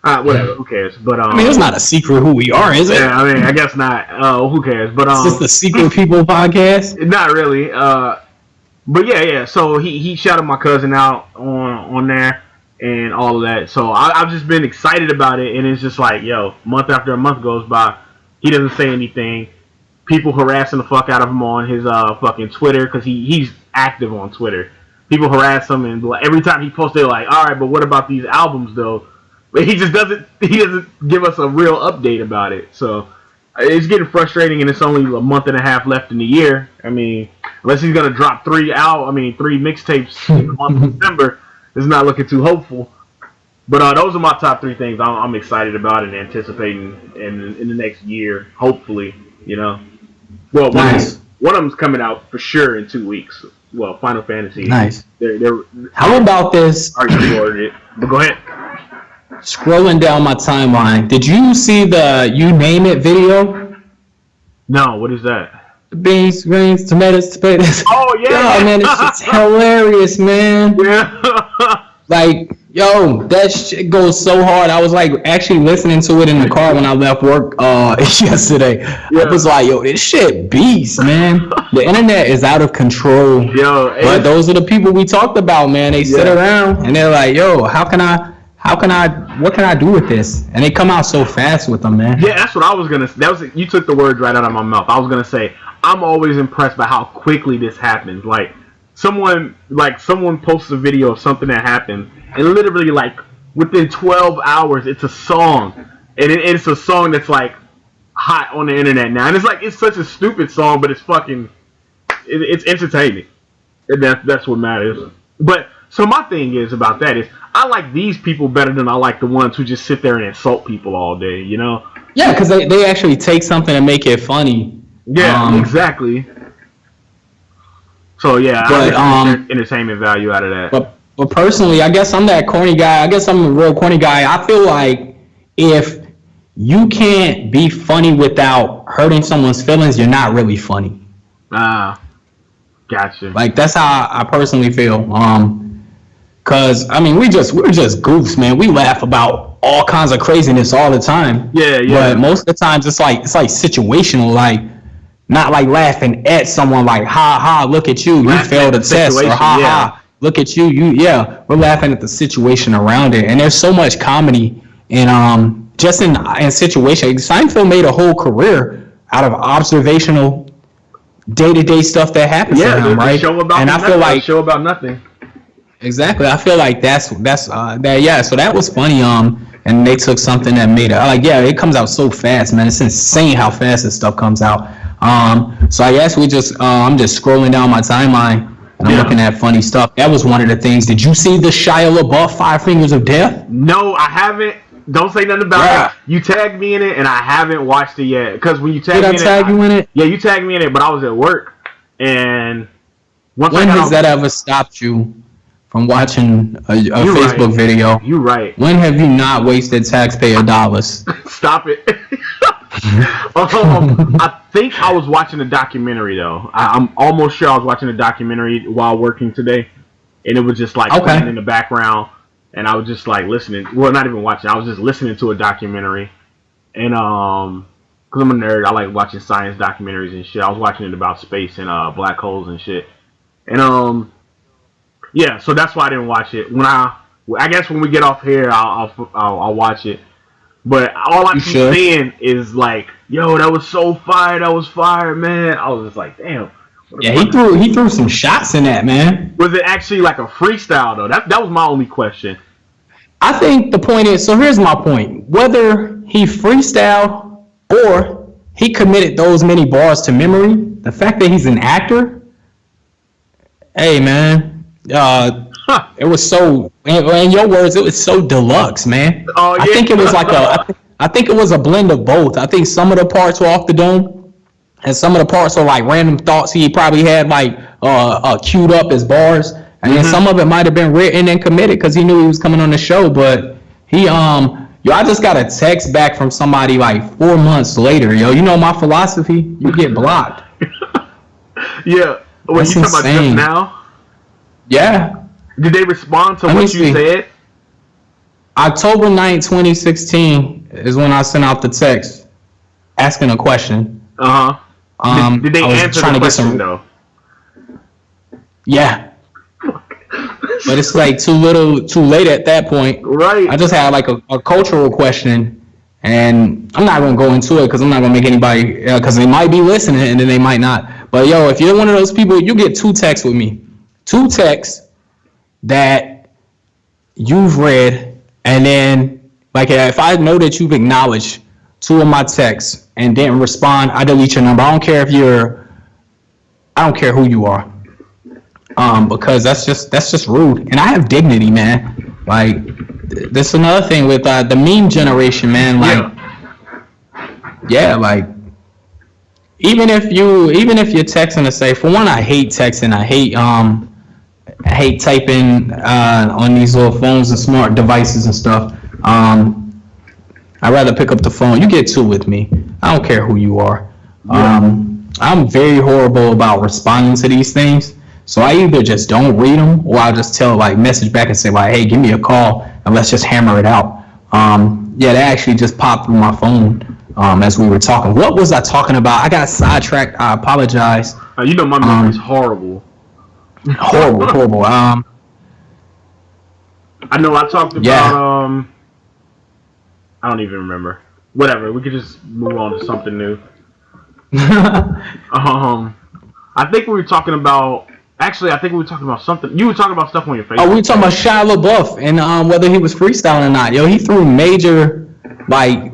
whatever. Who cares? But I mean, it's not a secret who we are, is it? Yeah, I mean, I guess not. Who cares? But it's just the Secret People podcast. Not really. But yeah. So he shouted my cousin out on there and all of that. So I've just been excited about it, and it's just like, yo, month after a month goes by, he doesn't say anything. People harassing the fuck out of him on his fucking Twitter because he's active on Twitter. People harass him, and every time he posts, they're like, all right, but what about these albums though? But he just doesn't give us a real update about it. So It's getting frustrating, and it's only a month and a half left in the year. I mean, unless he's gonna drop three mixtapes in the month of December, it's not looking too hopeful. But those are my top three things I'm excited about and anticipating in the next year. Hopefully, you know. Well, Nice. one of them's coming out for sure in 2 weeks. Well, Final Fantasy. Nice. They're How about this? already recorded it. But go ahead. Scrolling down my timeline, did you see the You Name It video? No, what is that? Beans, greens, tomatoes. Oh yeah, Yo, man, this shit's hilarious, man. Yeah. Like, yo, that shit goes so hard. I was like actually listening to it in the car when I left work yesterday. Yeah. I was like, yo, this shit beast, man. The internet is out of control. Yo, But those are the people we talked about, man. They sit around and they're like, yo, what can I do with this? And they come out so fast with them, man. Yeah, that's what I was gonna. You took the words right out of my mouth. I was gonna say I'm always impressed by how quickly this happens. Like someone posts a video of something that happened, and literally like within 12 hours, it's a song, and it's a song that's like hot on the internet now. And it's such a stupid song, but it's it's entertaining, and that's what matters. But so my thing is about that is I like these people better than I like the ones who just sit there and insult people all day, you know? Yeah, because they actually take something and make it funny. Yeah, exactly. So yeah, but, I get entertainment value out of that. But personally, I guess I'm that corny guy. I guess I'm a real corny guy. I feel like if you can't be funny without hurting someone's feelings, you're not really funny. Gotcha. Like that's how I personally feel. Cause I mean we're just goofs, man. We laugh about all kinds of craziness all the time. Yeah. But most of the times it's like situational, like not like laughing at someone like ha ha, look at you, you failed a test, or ha ha, look at you, we're laughing at the situation around it. And there's so much comedy in just in situations. Seinfeld made a whole career out of observational day-to-day stuff that happens to him, right? I feel like show about nothing. Exactly. I feel like that's that. Yeah. So that was funny. And they took something that made it like, yeah, it comes out so fast, man. It's insane how fast this stuff comes out. So I guess I'm just scrolling down my timeline and I'm looking at funny stuff. That was one of the things. Did you see the Shia LaBeouf 5 Fingers of Death? No, I haven't. Don't say nothing about it. You tagged me in it, and I haven't watched it yet. Because when you tagged me in it, did I tag you in it? Yeah, you tagged me in it, but I was at work. And when has that ever stopped you from watching a Facebook video? You're right. When have you not wasted taxpayer dollars? Stop it. I think I was watching a documentary though. I'm almost sure I was watching a documentary while working today, and it was just like playing in the background, and I was just like listening. Well, not even watching. I was just listening to a documentary, and because I'm a nerd, I like watching science documentaries and shit. I was watching it about space and black holes and shit, and yeah. So that's why I didn't watch it. I guess when we get off here, I'll watch it. But all I keep saying is like, yo, that was so fire. That was fire, man. I was just like, damn. Yeah, he threw some shots in that, man. Was it actually like a freestyle though? That was my only question. I think the point is, so here's my point. Whether he freestyled or he committed those many bars to memory, the fact that he's an actor, hey man, it was so, in your words, it was so deluxe, man. Oh, yeah. I think it was like I think it was a blend of both. I think some of the parts were off the dome, and some of the parts were like random thoughts he probably had like queued up as bars, and then some of it might have been written and committed because he knew he was coming on the show. But he I just got a text back from somebody like 4 months later. Yo, you know my philosophy, you get blocked. Yeah, what you talking about just now? Yeah. Did they respond to what you said? October 9th, 2016 is when I sent out the text asking a question. Did they answer the question though? Yeah. But it's like too late at that point. Right. I just had like a cultural question, and I'm not going to go into it because I'm not going to make anybody, because they might be listening and then they might not. But yo, if you're one of those people, you get 2 texts with me. 2 texts that you've read, and then like if I know that you've acknowledged two of my texts and didn't respond, I delete your number. I don't care who you are. Because that's just rude. And I have dignity, man. Like, that's another thing with the meme generation, man. Like, yeah, like, even if you're texting to say, for one, I hate texting. I hate typing on these little phones and smart devices and stuff. I'd rather pick up the phone. You get two with me. I don't care who you are. I'm very horrible about responding to these things. So I either just don't read them, or I'll just message back and say like, hey, give me a call and let's just hammer it out. That actually just popped through my phone as we were talking. What was I talking about? I got sidetracked. I apologize. You know my memory's horrible. Horrible. I know I talked about I don't even remember. Whatever. We could just move on to something new. I think we were talking about. Actually, I think we were talking about something. You were talking about stuff on your Facebook. Oh, we were talking about Shia LaBeouf and whether he was freestyling or not. Yo, he threw major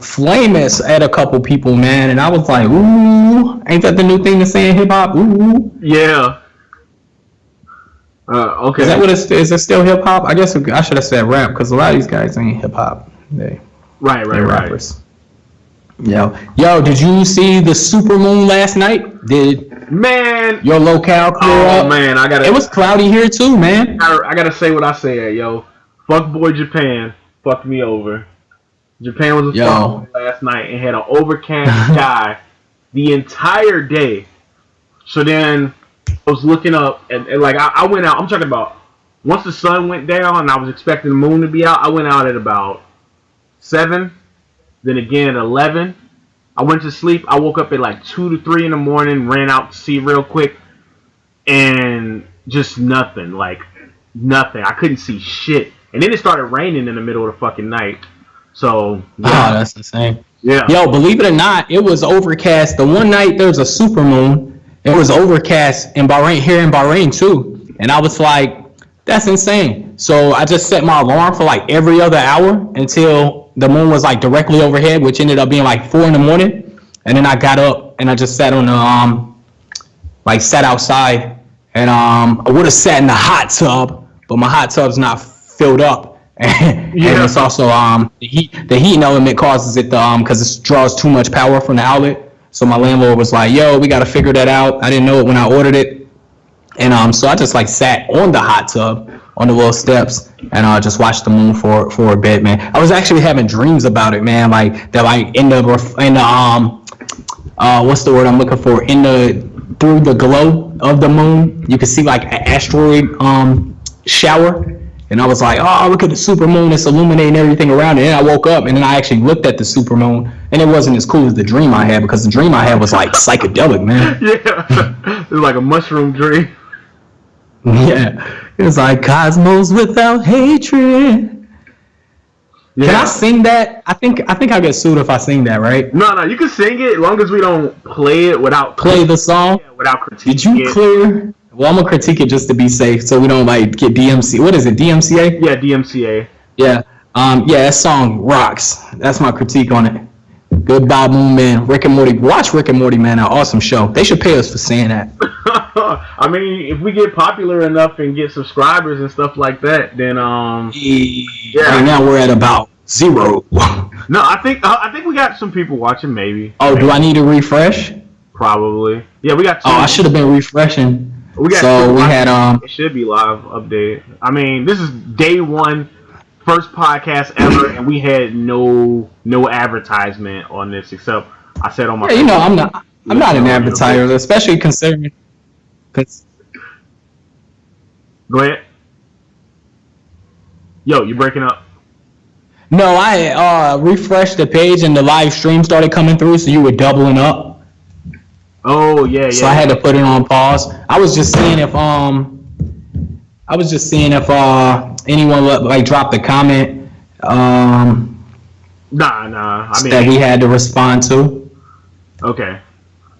flame at a couple people, man, and I was like, ooh, ain't that the new thing to say in hip hop? Ooh. Yeah. Okay. Is that what is it still hip hop? I guess I should have said rap because a lot of these guys ain't hip hop. They're rappers. Yo, did you see the supermoon last night? Man, your locale clear up? Man, it was cloudy here too, man. I gotta say what I said, yo. Fuck boy Japan, fucked me over. Japan was a fuck last night and had an overcast sky the entire day. So then I was looking up and I went out. I'm talking about once the sun went down and I was expecting the moon to be out. I went out at about 7. Then again at 11. I went to sleep. I woke up at 2 to 3 in the morning, ran out to see real quick, and just nothing. Nothing. I couldn't see shit. And then it started raining in the middle of the fucking night. So, yeah. Oh, that's insane. Yeah. Yo, believe it or not, it was overcast. The one night there was a supermoon. It was overcast in Bahrain, here in Bahrain too. And I was like, that's insane. So I just set my alarm for every other hour until the moon was directly overhead, which ended up being 4 in the morning. And then I got up and I just sat on the sat outside, and I would have sat in the hot tub, but my hot tub's not filled up. And it's also the heating element causes it because it draws too much power from the outlet. So my landlord was like, yo, we got to figure that out. I didn't know it when I ordered it. And so I just sat on the hot tub on the little steps and just watched the moon for a bit, man. I was actually having dreams about it, man. In the what's the word I'm looking for? Through the glow of the moon, you could see an asteroid shower. And I was like, oh, look at the supermoon. It's illuminating everything around it. And I woke up and then I actually looked at the supermoon. And it wasn't as cool as the dream I had, because the dream I had was psychedelic, man. Yeah. It was like a mushroom dream. Yeah. It was like cosmos without hatred. Yeah. Can I sing that? I think I'll get sued if I sing that, right? No, you can sing it as long as we don't play it without... Play the song? Yeah, without critiquing. Did you clear... Well, I'm going to critique it just to be safe so we don't get DMC. What is it, DMCA? Yeah, DMCA. Yeah. That song rocks. That's my critique on it. Goodbye, Moon Man. Rick and Morty. Watch Rick and Morty, man. An awesome show. They should pay us for saying that. I mean, if we get popular enough and get subscribers and stuff like that, then Right now we're at about 0. No, I think we got some people watching. Maybe. Do I need to refresh? Probably. Yeah, we got. I should have been refreshing. We had It should be live update. I mean, this is day 1, first podcast ever, and we had no advertisement on this except I said on my. Yeah, I'm not an advertiser, especially considering. Go ahead. Yo, you breaking up? No, I refreshed the page and the live stream started coming through, so you were doubling up. Oh yeah. So I had to put it on pause. I was just seeing if anyone dropped a comment. Nah. I mean, that we had to respond to. Okay.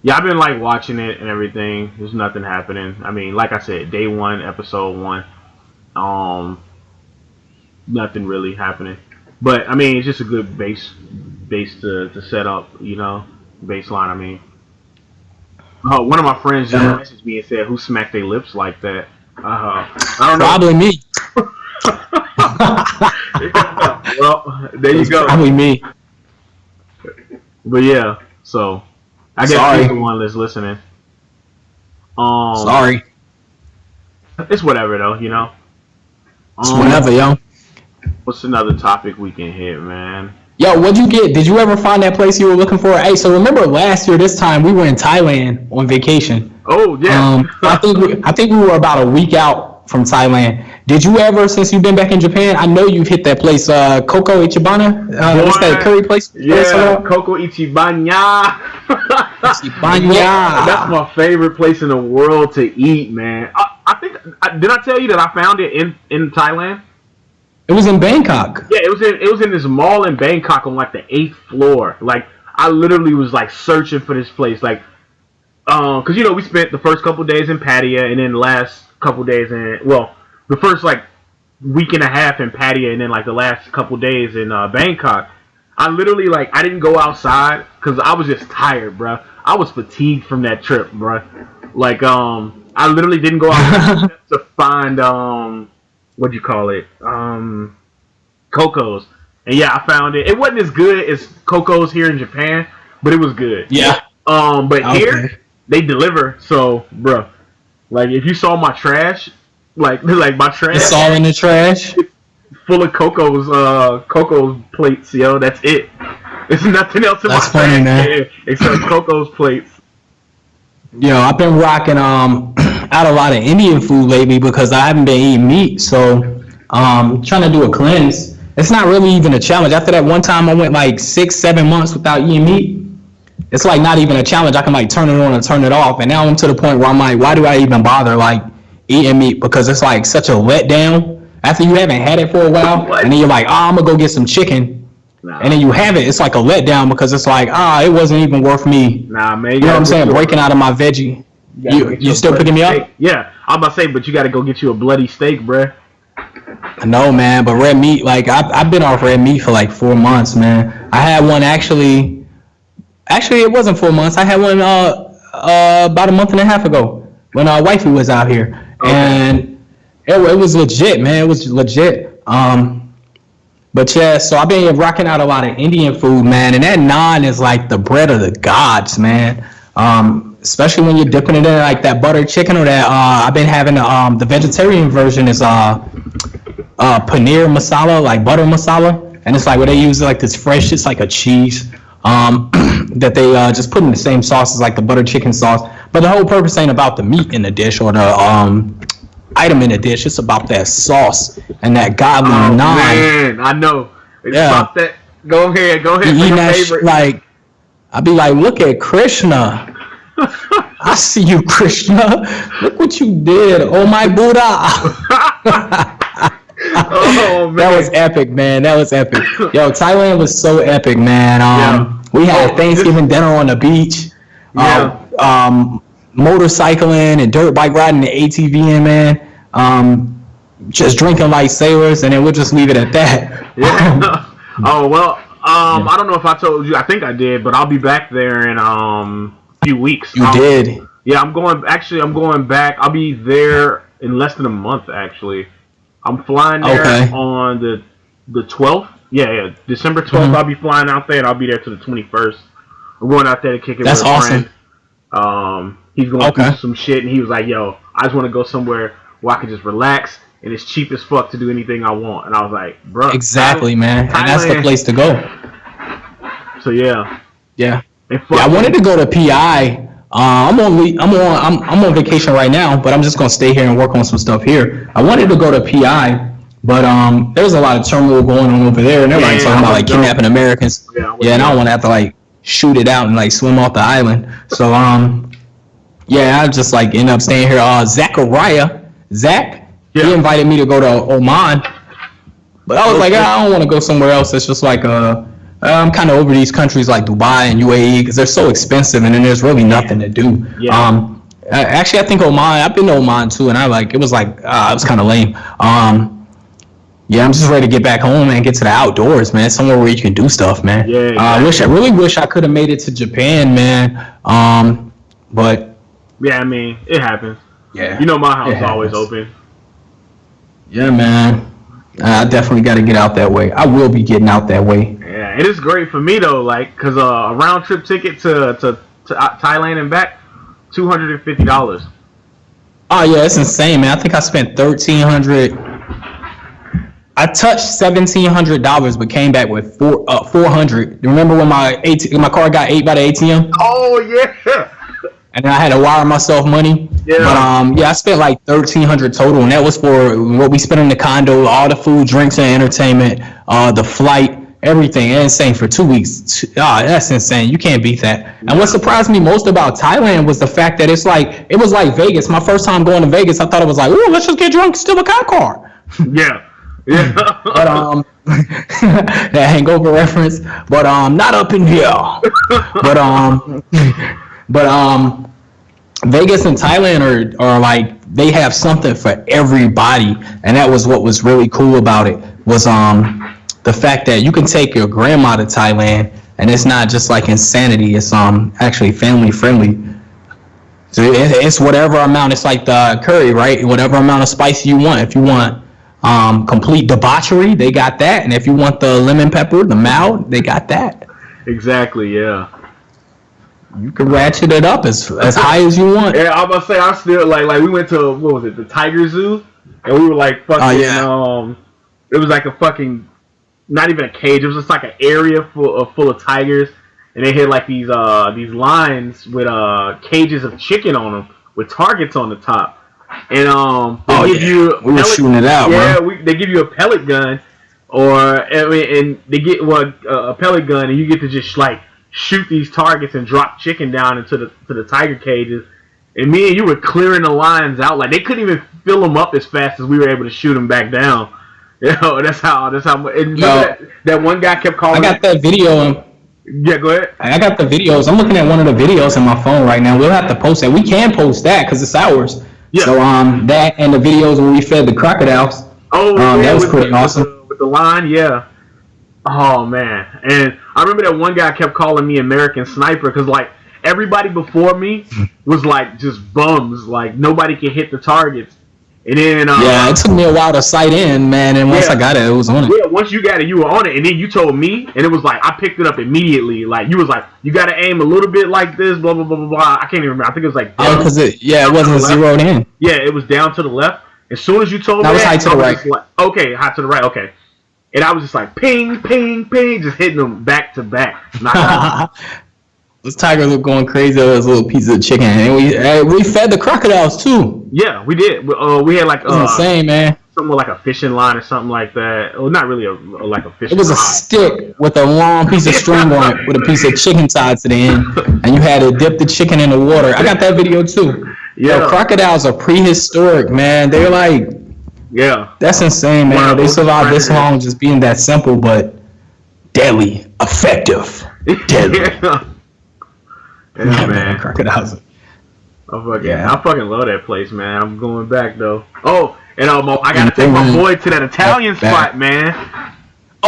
Yeah, I've been watching it and everything. There's nothing happening. I mean, like I said, day 1, episode 1. Nothing really happening. But I mean, it's just a good base bass to set up, bass line. I mean, one of my friends just messaged me and said, "Who smacked their lips like that?" I don't know. Probably me. Well, there you go. Probably me. But yeah, so I guess he's the one that's listening. Sorry. It's whatever though, It's whatever, yo. What's another topic we can hit, man? Yo, what'd you get? Did you ever find that place you were looking for? Hey, so remember last year this time we were in Thailand on vacation. Oh yeah. I think we were about a week out from Thailand. Did you ever, since you've been back in Japan, I know you've hit that place, Coco Ichibana? What's that curry place? Yeah, Coco Ichibanya. Ichibanya. That's my favorite place in the world to eat, man. I think, did I tell you that I found it in Thailand? It was in Bangkok. Yeah, it was in this mall in Bangkok on like the 8th floor. Like I literally was like searching for this place, like, cause we spent the first couple days in Pattaya and then the last couple days the first like week and a half in Pattaya and then like the last couple days in Bangkok. I literally I didn't go outside because I was just tired, bro. I was fatigued from that trip, bro. Like I literally didn't go outside to find what do you call it? Coco's. And yeah, I found it. It wasn't as good as Coco's here in Japan, but it was good. Yeah. But here they deliver. So, bro, like if you saw my trash, like my trash, it's all in the trash. Full of Coco's plates, yo. That's it. There's nothing else in That's my funny, trash man. except Coco's plates. Yo, I've been rocking out a lot of Indian food lately because I haven't been eating meat. So trying to do a cleanse. It's not really even a challenge. After that one time I went like 6-7 months without eating meat. It's like not even a challenge. I can like turn it on and turn it off. And now I'm to the point where I'm like, why do I even bother like eating meat? Because it's like such a letdown after you haven't had it for a while. And then you're like, I'm gonna go get some chicken. Nah. And then you have it. It's like a letdown because it's like, it wasn't even worth me. Nah, man. You know what I'm saying? Breaking out of my veggie. You still picking me up? Yeah, I'm about to say, but you got to go get you a bloody steak, bruh. I know, man, but red meat, like I've been off red meat for like 4 months, man. I had one actually it wasn't 4 months. I had one about a month and a half ago when wifey was out here, and it was legit, man. It was legit. But yeah, so I've been rocking out a lot of Indian food, man, and that naan is like the bread of the gods, man. Especially when you're dipping it in like that butter chicken or that I've been having the vegetarian version is paneer masala, like butter masala, and it's like where they use like this fresh, it's like a cheese that they just put in the same sauce as like the butter chicken sauce. But the whole purpose ain't about the meat in the dish or the item in the dish. It's about that sauce and that godly naan. Man, I know. It's about that. Go ahead. You eat that favorite. Like I'd be like, look at Krishna. I see you, Krishna. Look what you did. Oh my Buddha. Oh man, that was epic, man. That was epic. Yo, Thailand was so epic, man. We had Thanksgiving dinner on the beach. Motorcycling and dirt bike riding the ATV in, man. Just drinking like sailors, and then we'll just leave it at that. Yeah. Oh well. I don't know if I told you. I think I did, but I'll be back there in few weeks. You did? Yeah, I'm going back. I'll be there in less than a month, actually. I'm flying there on the 12th. Yeah, December 12th. Mm-hmm. I'll be flying out there, and I'll be there till the 21st. I'm going out there to kick it with a friend. He's going through some shit, and he was like, yo, I just want to go somewhere where I can just relax, and it's cheap as fuck to do anything I want. And I was like, bro. Exactly, man. And that's the place to go. So, yeah. Yeah. I wanted to go to PI. I'm on vacation right now, but I'm just gonna stay here and work on some stuff here. I wanted to go to PI, but there's a lot of turmoil going on over there, and everybody's talking about like kidnapping Americans. And I don't want to have to like shoot it out and like swim off the island. So I just like end up staying here. Zach, he invited me to go to Oman, but I was like, I don't want to go somewhere else. It's just like I'm kind of over these countries like Dubai and UAE because they're so expensive and then there's really nothing to do. Yeah. Actually, I think Oman. I've been to Oman too, and it was kind of lame. Yeah, I'm just ready to get back home and get to the outdoors, man. Somewhere where you can do stuff, man. Yeah, exactly. I really wish I could have made it to Japan, man. But Yeah, I mean, it happens. yeah, You know, my it house is always happens. open. Yeah, man. I definitely got to get out that way. I will be getting out that way. Yeah, and it's great for me though, like, cause a round trip ticket to Thailand and back, $250. Oh yeah, it's insane, man. I think I spent 1,300. I touched $1,700, but came back with 400. Remember when my car got ate by the ATM? Oh yeah, And I had to wire myself money. yeah, But yeah, I spent like 1,300 total, and that was for what we spent in the condo, all the food, drinks, and entertainment, the flight, everything. It's insane for 2 weeks. That's insane. You can't beat that. And what surprised me most about Thailand was the fact that it was like Vegas. My first time going to Vegas, I thought it was like, oh, let's just get drunk, steal a cop car. yeah, yeah. But that hangover reference. But not up in here. But but Vegas and Thailand are like, they have something for everybody, and that was what was really cool about it, was the fact that you can take your grandma to Thailand, and it's not just like insanity, it's actually family friendly. So it's whatever amount. It's like the curry, right? Whatever amount of spice you want. If you want complete debauchery, they got that, and if you want the lemon pepper, the mild, they got that. Exactly, yeah. You can ratchet it up as high as you want. Yeah, I was about to say, I still like we went to, what was it, the Tiger Zoo, and we were like fucking it was like a fucking, not even a cage, it was just like an area full of tigers, and they had like these lines with cages of chicken on them with targets on the top, and they give you we were shooting it out, bro. they give you a pellet gun, and they get a pellet gun, and you get to just like shoot these targets and drop chicken down into the tiger cages. And me and you were clearing the lines out, like they couldn't even fill them up as fast as we were able to shoot them back down. You know, that's how. And that one guy kept calling. I got that video. Yeah, go ahead. I got the videos. I'm looking at one of the videos on my phone right now. We'll have to post that. We can post that because it's ours. Yeah. So that and the videos when we fed the crocodiles. Oh, that was pretty awesome. With the line, yeah. Oh man, and I remember that one guy kept calling me American Sniper because like everybody before me was like just bums, like nobody could hit the targets. And then yeah, it took me a while to sight in, man. And once I got it was on it. Yeah, once you got it, you were on it. And then you told me, and it was like I picked it up immediately. Like you was like, you got to aim a little bit like this, blah blah blah blah blah. I can't even remember. I think it was like because it wasn't zeroed in. Yeah, it was down to the left. As soon as you told me that was high to the right. Like, okay, high to the right. Okay. And I was just like, ping, ping, ping, just hitting them back to back. This tiger looked going crazy over his little piece of chicken. And we fed the crocodiles, too. Yeah, we did. We had like... It was insane, man. Something like a fishing line or something like that. Well, not really like a fishing line. It was a stick with a long piece of string on it with a piece of chicken tied to the end. And you had to dip the chicken in the water. I got that video, too. Yeah. Yo, crocodiles are prehistoric, man. They're like... Yeah. That's insane, man. Wow, they survived this long just being that simple, but deadly, effective, deadly. Yeah, man. Crocodiles. I fucking love that place, man. I'm going back, though. Oh, and I got to take my boy to that Italian spot, man.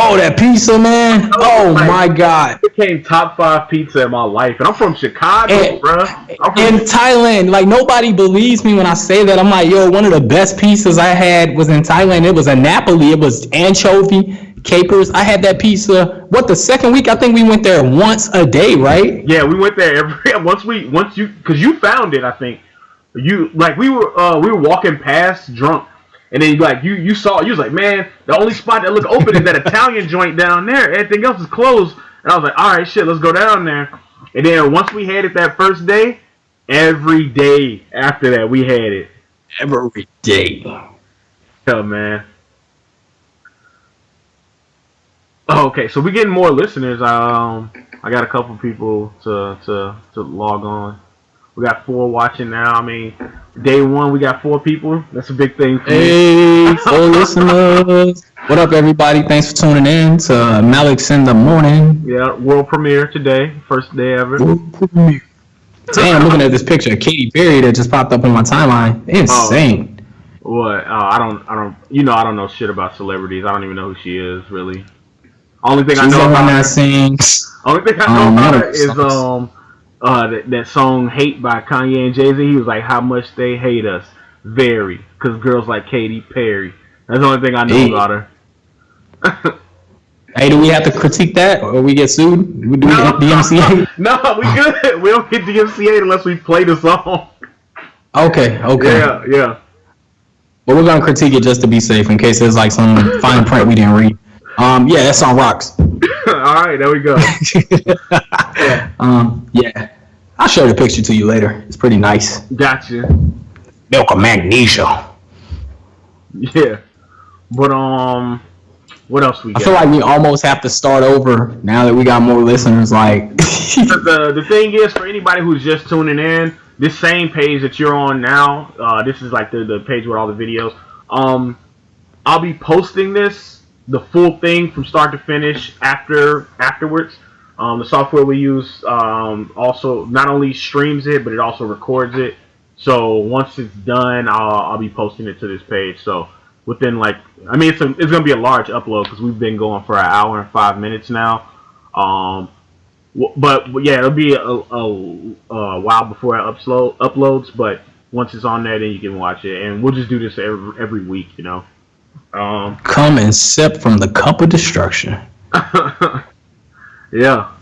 Oh, that pizza, man. Oh, my God. It became top 5 pizza in my life. And I'm from Chicago, bro. In Thailand. Like, nobody believes me when I say that. I'm like, yo, one of the best pizzas I had was in Thailand. It was a Napoli. It was anchovy, capers. I had that pizza. The second week? I think we went there once a day, right? Yeah, we went there because you found it, I think. We were walking past drunk. And then you saw, you was like, man, the only spot that looked open is that Italian joint down there. Everything else is closed. And I was like, all right, shit, let's go down there. And then once we had it that first day, every day after that we had it. Every day. Oh man. Oh, okay, so we're getting more listeners. I got a couple people to log on. We got 4 watching now. I mean, day 1 we got 4 people. That's a big thing for me. Hey, 4 listeners. What up, everybody? Thanks for tuning in to MAlex in the morning. Yeah, world premiere today. First day ever. World premiere. Damn, I'm looking at this picture of Katy Perry that just popped up on my timeline. Insane. What? I don't know shit about celebrities. I don't even know who she is really. Only thing I She's know the one about that her. sings Only thing I know one about of her her is songs. that song "Hate" by Kanye and Jay Z. He was like, "How much they hate us, very, because girls like Katy Perry." That's the only thing I know Hey, about her. hey, do we have to critique that or we get sued? Do we No, get DMCA? no, we good. We don't get DMCA unless we play the song. Okay, okay. Yeah, yeah. But we're gonna critique it just to be safe in case there's like some fine print we didn't read. Yeah, that song rocks. All right, there we go. Yeah, Yeah. I'll show the picture to you later. It's pretty nice. gotcha. Milk of magnesia. Yeah, but what else we I feel got? like we almost have to start over now that we got more listeners. Like, The thing is, for anybody who's just tuning in, this same page that you're on now, this is like the page with all the videos. Um, I'll be posting the full thing from start to finish afterwards. The software we use also not only streams it, but it also records it. So once it's done, I'll be posting it to this page. So within like, I mean, it's gonna be a large upload because we've been going for an hour and 5 minutes now. Um, but yeah, it'll be a while before it uploads. But once it's on there, then you can watch it, and we'll just do this every week, you know. Um, come and sip from the cup of destruction. yeah,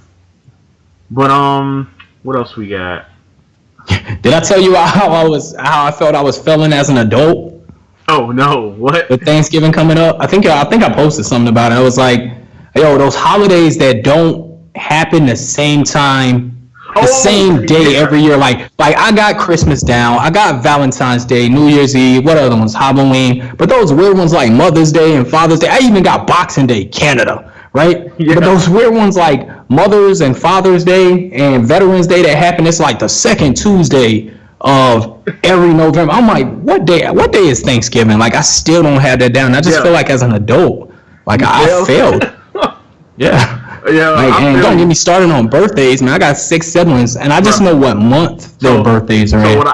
but what else we got? Did I tell you how I felt I was feeling as an adult Oh no, what? with Thanksgiving coming up? I think I posted something about it. I was like, yo, those holidays that don't happen the same time, the Oh same day yeah, every year. Like I got Christmas down, I got Valentine's Day, New Year's Eve, what other ones? Halloween. But those weird ones like Mother's Day and Father's Day. I even got Boxing Day, Canada, right? But yeah, those weird ones like Mother's and Father's Day and Veterans Day that happen, it's like the second Tuesday of every November. I'm like, what day is Thanksgiving? Like I still don't have that down. I just feel yeah. like as an adult, like You I failed. failed. Yeah. Yeah, Like, I and feel don't get you. me started on birthdays, man. I got 6 siblings, and I just Bro. know what month their So, birthdays are so in. what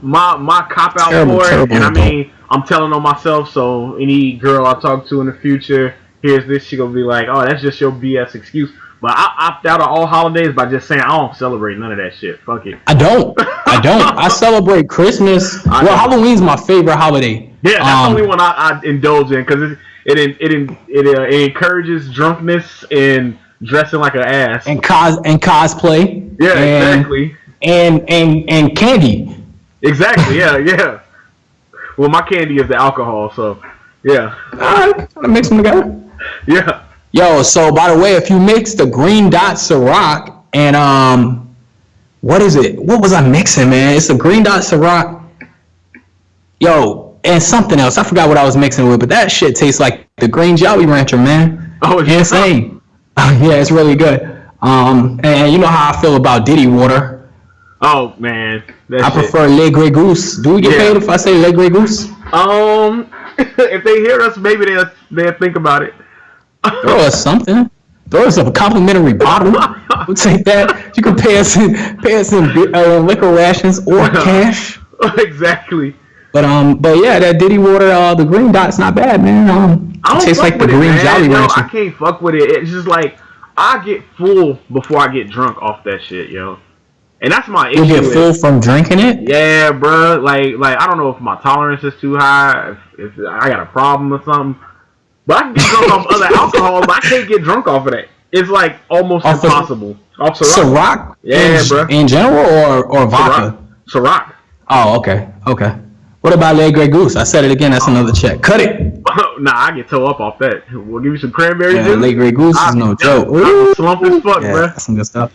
my cop out Terrible, for it, terrible and I adult. mean, I'm telling on myself. So any girl I talk to in the future hears this, she gonna be like, "Oh, that's just your BS excuse." But I opt out of all holidays by just saying I don't celebrate none of that shit. Fuck it. I don't. I don't. I celebrate Christmas. I Well, don't. Halloween's my favorite holiday. Yeah, that's the only one I indulge in because it encourages drunkenness and dressing like an ass. And cosplay Yeah, and exactly. and candy. Exactly. Yeah, yeah. Well, my candy is the alcohol, so yeah, All right, I mix them together. yeah. Yo, so by the way, if you mix the green dot Ciroc and what is it? What was I mixing, man? It's the green dot Ciroc. Yo, and something else. I forgot what I was mixing with, but that shit tastes like the green Jolly Rancher, man. Oh, Insane. Yeah, it's really good. And you know how I feel about Diddy water. oh man, that I shit. prefer Le Grey Goose. Do we get Yeah. paid if I say Le Grey Goose? If they hear us, maybe they'll think about it. Throw us something. Throw us a complimentary bottle. We'll take that. You can pay us in liquor rations or cash. Exactly. But yeah, that Diddy water, the green dot's not bad, man. I It don't tastes fuck like the with it, green man. Jolly Yo, Rancher. I can't fuck with it. It's just like I get full before I get drunk off that shit, yo. And that's my You'll issue. get full from drinking it. Yeah, bro. Like I don't know if my tolerance is too high, if I got a problem or something. But I can get drunk off other alcohol, but I can't get drunk off of that. It's like almost Off of impossible. Off Ciroc. Ciroc Yeah, bro. in general or vodka? Ciroc. Oh, okay. What about Le Grey Goose? I said it again. That's another check. Cut it. Nah, I get toe up off that. We'll give you some cranberry Yeah, juice. Le Grey Goose is no joke. I'm slump as fuck, Yeah, bro. that's some good stuff.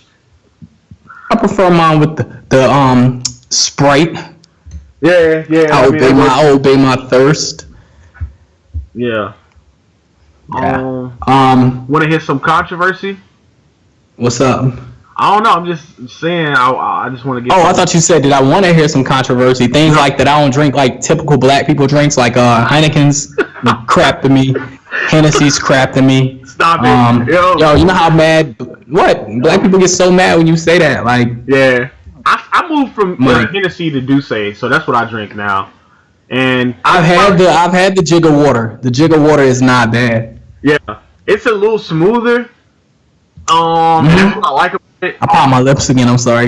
I prefer mine with the Sprite. Yeah. I obey my thirst. Yeah. Yeah. Want to hear some controversy? What's up? I don't know. I'm just saying. I just want to get. Oh, I thought you said, did I want to hear some controversy? Things like that I don't drink like typical black people drinks, like Heineken's crap to me. Hennessy's crap to me. Stop it. Yo, you know how mad, what? Black people get so mad when you say that. Like, Yeah. I moved from Mike. Hennessy to Douce, so that's what I drink now. And I've had the Jigger Water. The Jigger Water is not bad. yeah, it's a little smoother. And that's what I like about it. I popped my lips again. I'm sorry.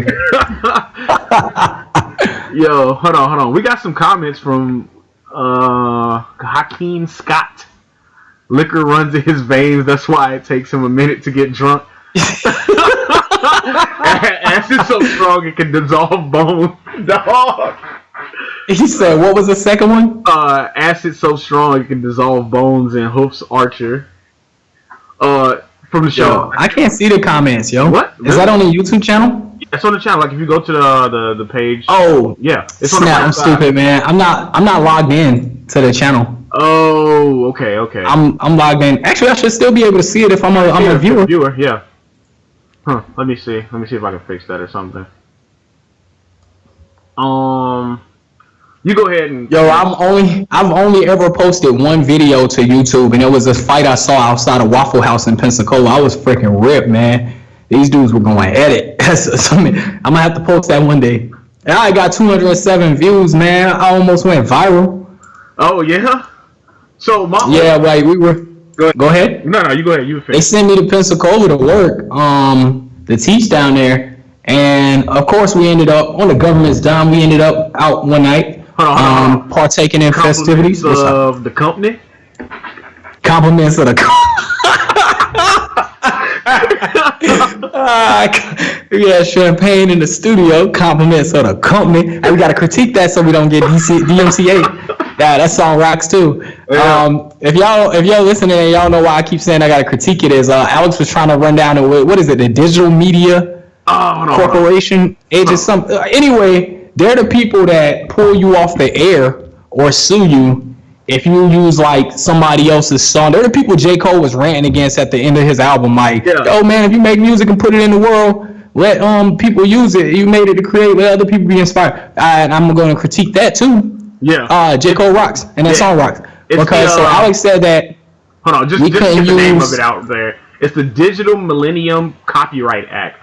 Yo, hold on. We got some comments from Hakeem Scott. Liquor runs in his veins. That's why it takes him a minute to get drunk. Acid so strong it can dissolve bone. Dog. He said, what was the second one? Acid so strong it can dissolve bones and hoofs Archer. From the show. Yo, I can't see the comments, yo. What? Is that on the YouTube channel? Yeah, it's on the channel. Like if you go to the page. Oh, yeah. It's on the I'm stupid, man. I'm not logged in to the channel. Oh, okay. I'm logged in. Actually, I should still be able to see it if I'm a viewer. Viewer, yeah. Huh. Let me see if I can fix that or something. You go ahead and. Yo, I've only ever posted one video to YouTube, and it was a fight I saw outside of Waffle House in Pensacola. I was freaking ripped, man. These dudes were going at it. So, I'm gonna have to post that one day. And I got 207 views, man. I almost went viral. Oh yeah. So like we were. Go ahead. No, you go ahead. You finish. They sent me to Pensacola to work, to teach down there, and of course we ended up on the government's dime. We ended up out one night. Partaking in festivities of the company. Compliments of the yeah, champagne in the studio. Compliments of the company. And we gotta critique that so we don't get DMCA. Yeah, that song rocks too. Yeah. If y'all listening and y'all know why I keep saying I gotta critique it is Alex was trying to run down what is it, the Digital Media Corporation? Anyway. They're the people that pull you off the air or sue you if you use like somebody else's song. They're the people J. Cole was ranting against at the end of his album. Like, oh man, if you make music and put it in the world, let people use it. You made it to create, let other people be inspired. And I'm going to critique that too. Yeah. J. Cole rocks, and that song rocks. Because so Alex said that. Hold on, just get the name of it out there. It's the Digital Millennium Copyright Act.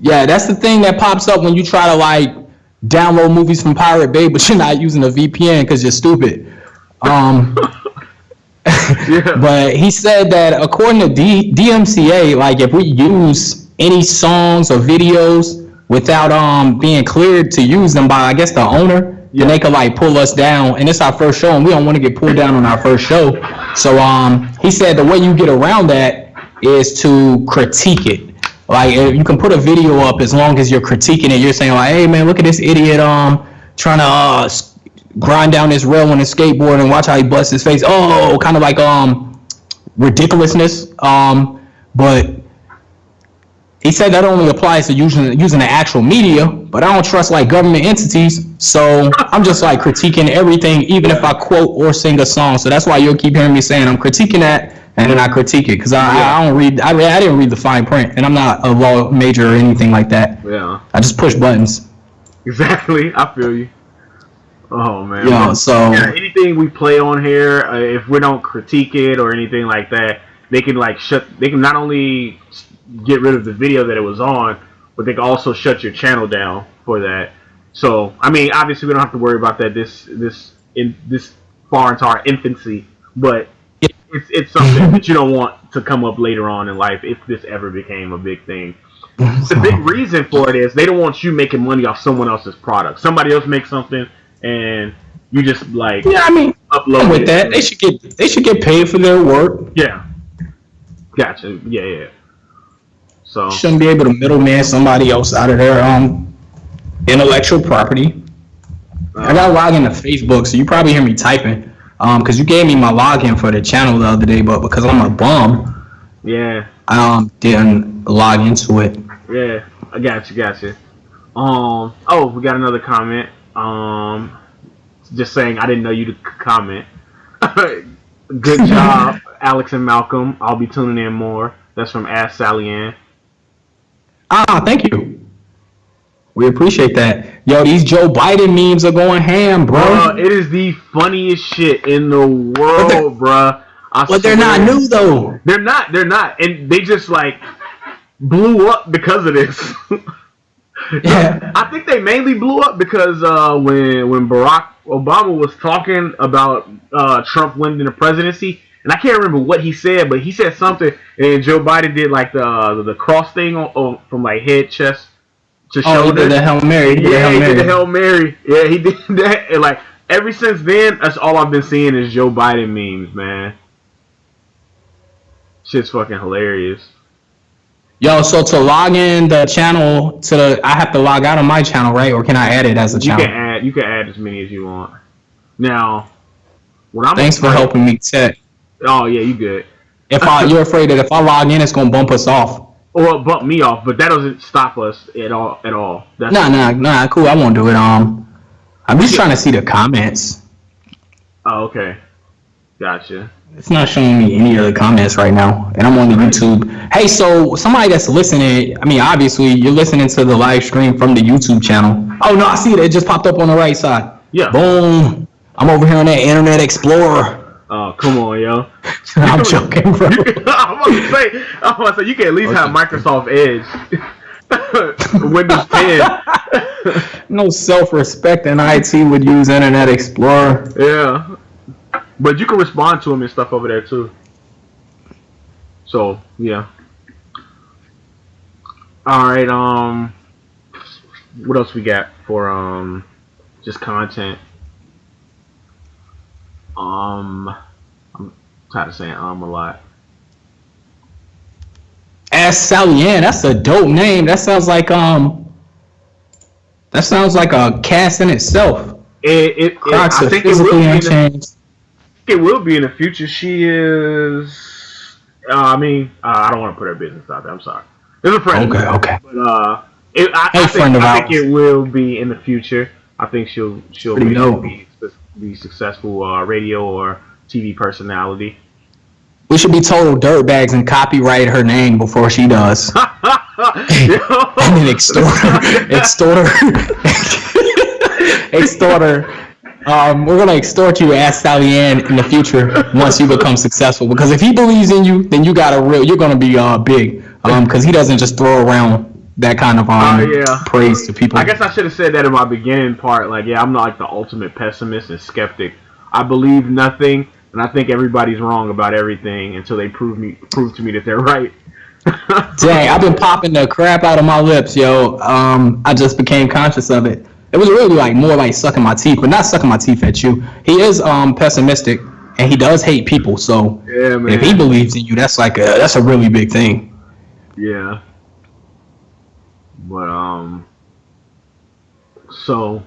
Yeah, that's the thing that pops up when you try to like download movies from Pirate Bay, but you're not using a VPN because you're stupid. But he said that according to DMCA, like if we use any songs or videos without being cleared to use them by I guess the owner, then they could like pull us down. And it's our first show, and we don't want to get pulled down on our first show. So he said the way you get around that is to critique it. Like you can put a video up as long as you're critiquing it. You're saying like, "Hey man, look at this idiot trying to grind down this rail on his skateboard and watch how he busts his face." Oh, kind of like ridiculousness. But he said that only applies to using the actual media. But I don't trust like government entities, so I'm just like critiquing everything, even if I quote or sing a song. So that's why you'll keep hearing me saying I'm critiquing that. And then I critique it because I don't read. I didn't read the fine print, and I'm not a law major or anything like that. Yeah. I just push buttons. Exactly. I feel you. Oh man. Yeah. So anything we play on here, if we don't critique it or anything like that, they can like They can not only get rid of the video that it was on, but they can also shut your channel down for that. So I mean, obviously we don't have to worry about that this far into our infancy, but. It's something that you don't want to come up later on in life if this ever became a big thing. The big reason for it is they don't want you making money off someone else's product. Somebody else makes something and you just like upload with that. They should get paid for their work. Yeah. Gotcha. Yeah. So shouldn't be able to middleman somebody else out of their intellectual property. I gotta log into Facebook, so you probably hear me typing. Because you gave me my login for the channel the other day, but because I'm a bum, I didn't log into it. Yeah, I got you. We got another comment. Just saying, I didn't know you to comment. Good job, Alex and Malcolm. I'll be tuning in more. That's from Ask Sally Ann. Thank you. We appreciate that. Yo, these Joe Biden memes are going ham, bro. It is the funniest shit in the world, bro. But they're not new, though. They're not. And they just, like, blew up because of this. Yeah. I think they mainly blew up because when Barack Obama was talking about Trump winning the presidency, and I can't remember what he said, but he said something, and Joe Biden did like the cross thing from like head, chest to Oh, he shoulder. did the Hail Mary. He did the Hail Mary. Yeah, he did that. And like ever since then, that's all I've been seeing is Joe Biden memes, man. Shit's fucking hilarious. Yo, so to log in the channel I have to log out of my channel, right? Or can I add it as a channel? You can add as many as you want. Now, when I'm Thanks for helping me, Ted. Oh yeah, you good. You're afraid that if I log in, it's gonna bump us off. Or bump me off, but that doesn't stop us at all. Nah, cool. I won't do it. I'm just trying to see the comments. Oh, okay. Gotcha. It's not showing me any of the comments right now, and I'm on the YouTube. Hey, so somebody that's listening, I mean, obviously you're listening to the live stream from the YouTube channel. Oh no, I see it. It just popped up on the right side. Yeah. Boom. I'm over here on that Internet Explorer. Oh, come on, yo. I'm joking, bro. I'm about to say, you can at least have Microsoft Edge. Windows 10. No self-respect in IT would use Internet Explorer. Yeah. But you can respond to them and stuff over there, too. So, yeah. Alright, what else we got for, just content? I'm tired of saying a lot. Ask Sally Ann, that's a dope name. That sounds like a cast in itself. I think it will be in the future. She is. I don't want to put her business out there. I'm sorry. There's a friend. Okay. But I think it will be in the future. I think she'll be successful radio or TV personality. We should be total dirtbags and copyright her name before she does. And then extort her. We're gonna extort you, Ask Sally Ann, in the future once you become successful. Because if he believes in you, then you're gonna be big. Because he doesn't just throw around that kind of praise to people. I guess I should have said that in my beginning part. Like, yeah, I'm not like the ultimate pessimist and skeptic. I believe nothing, and I think everybody's wrong about everything until they prove to me that they're right. Dang, I've been popping the crap out of my lips, yo. I just became conscious of it. It was really like more like sucking my teeth, but not sucking my teeth at you. He is pessimistic, and he does hate people. So yeah, man. If he believes in you, that's a really big thing. Yeah. But so.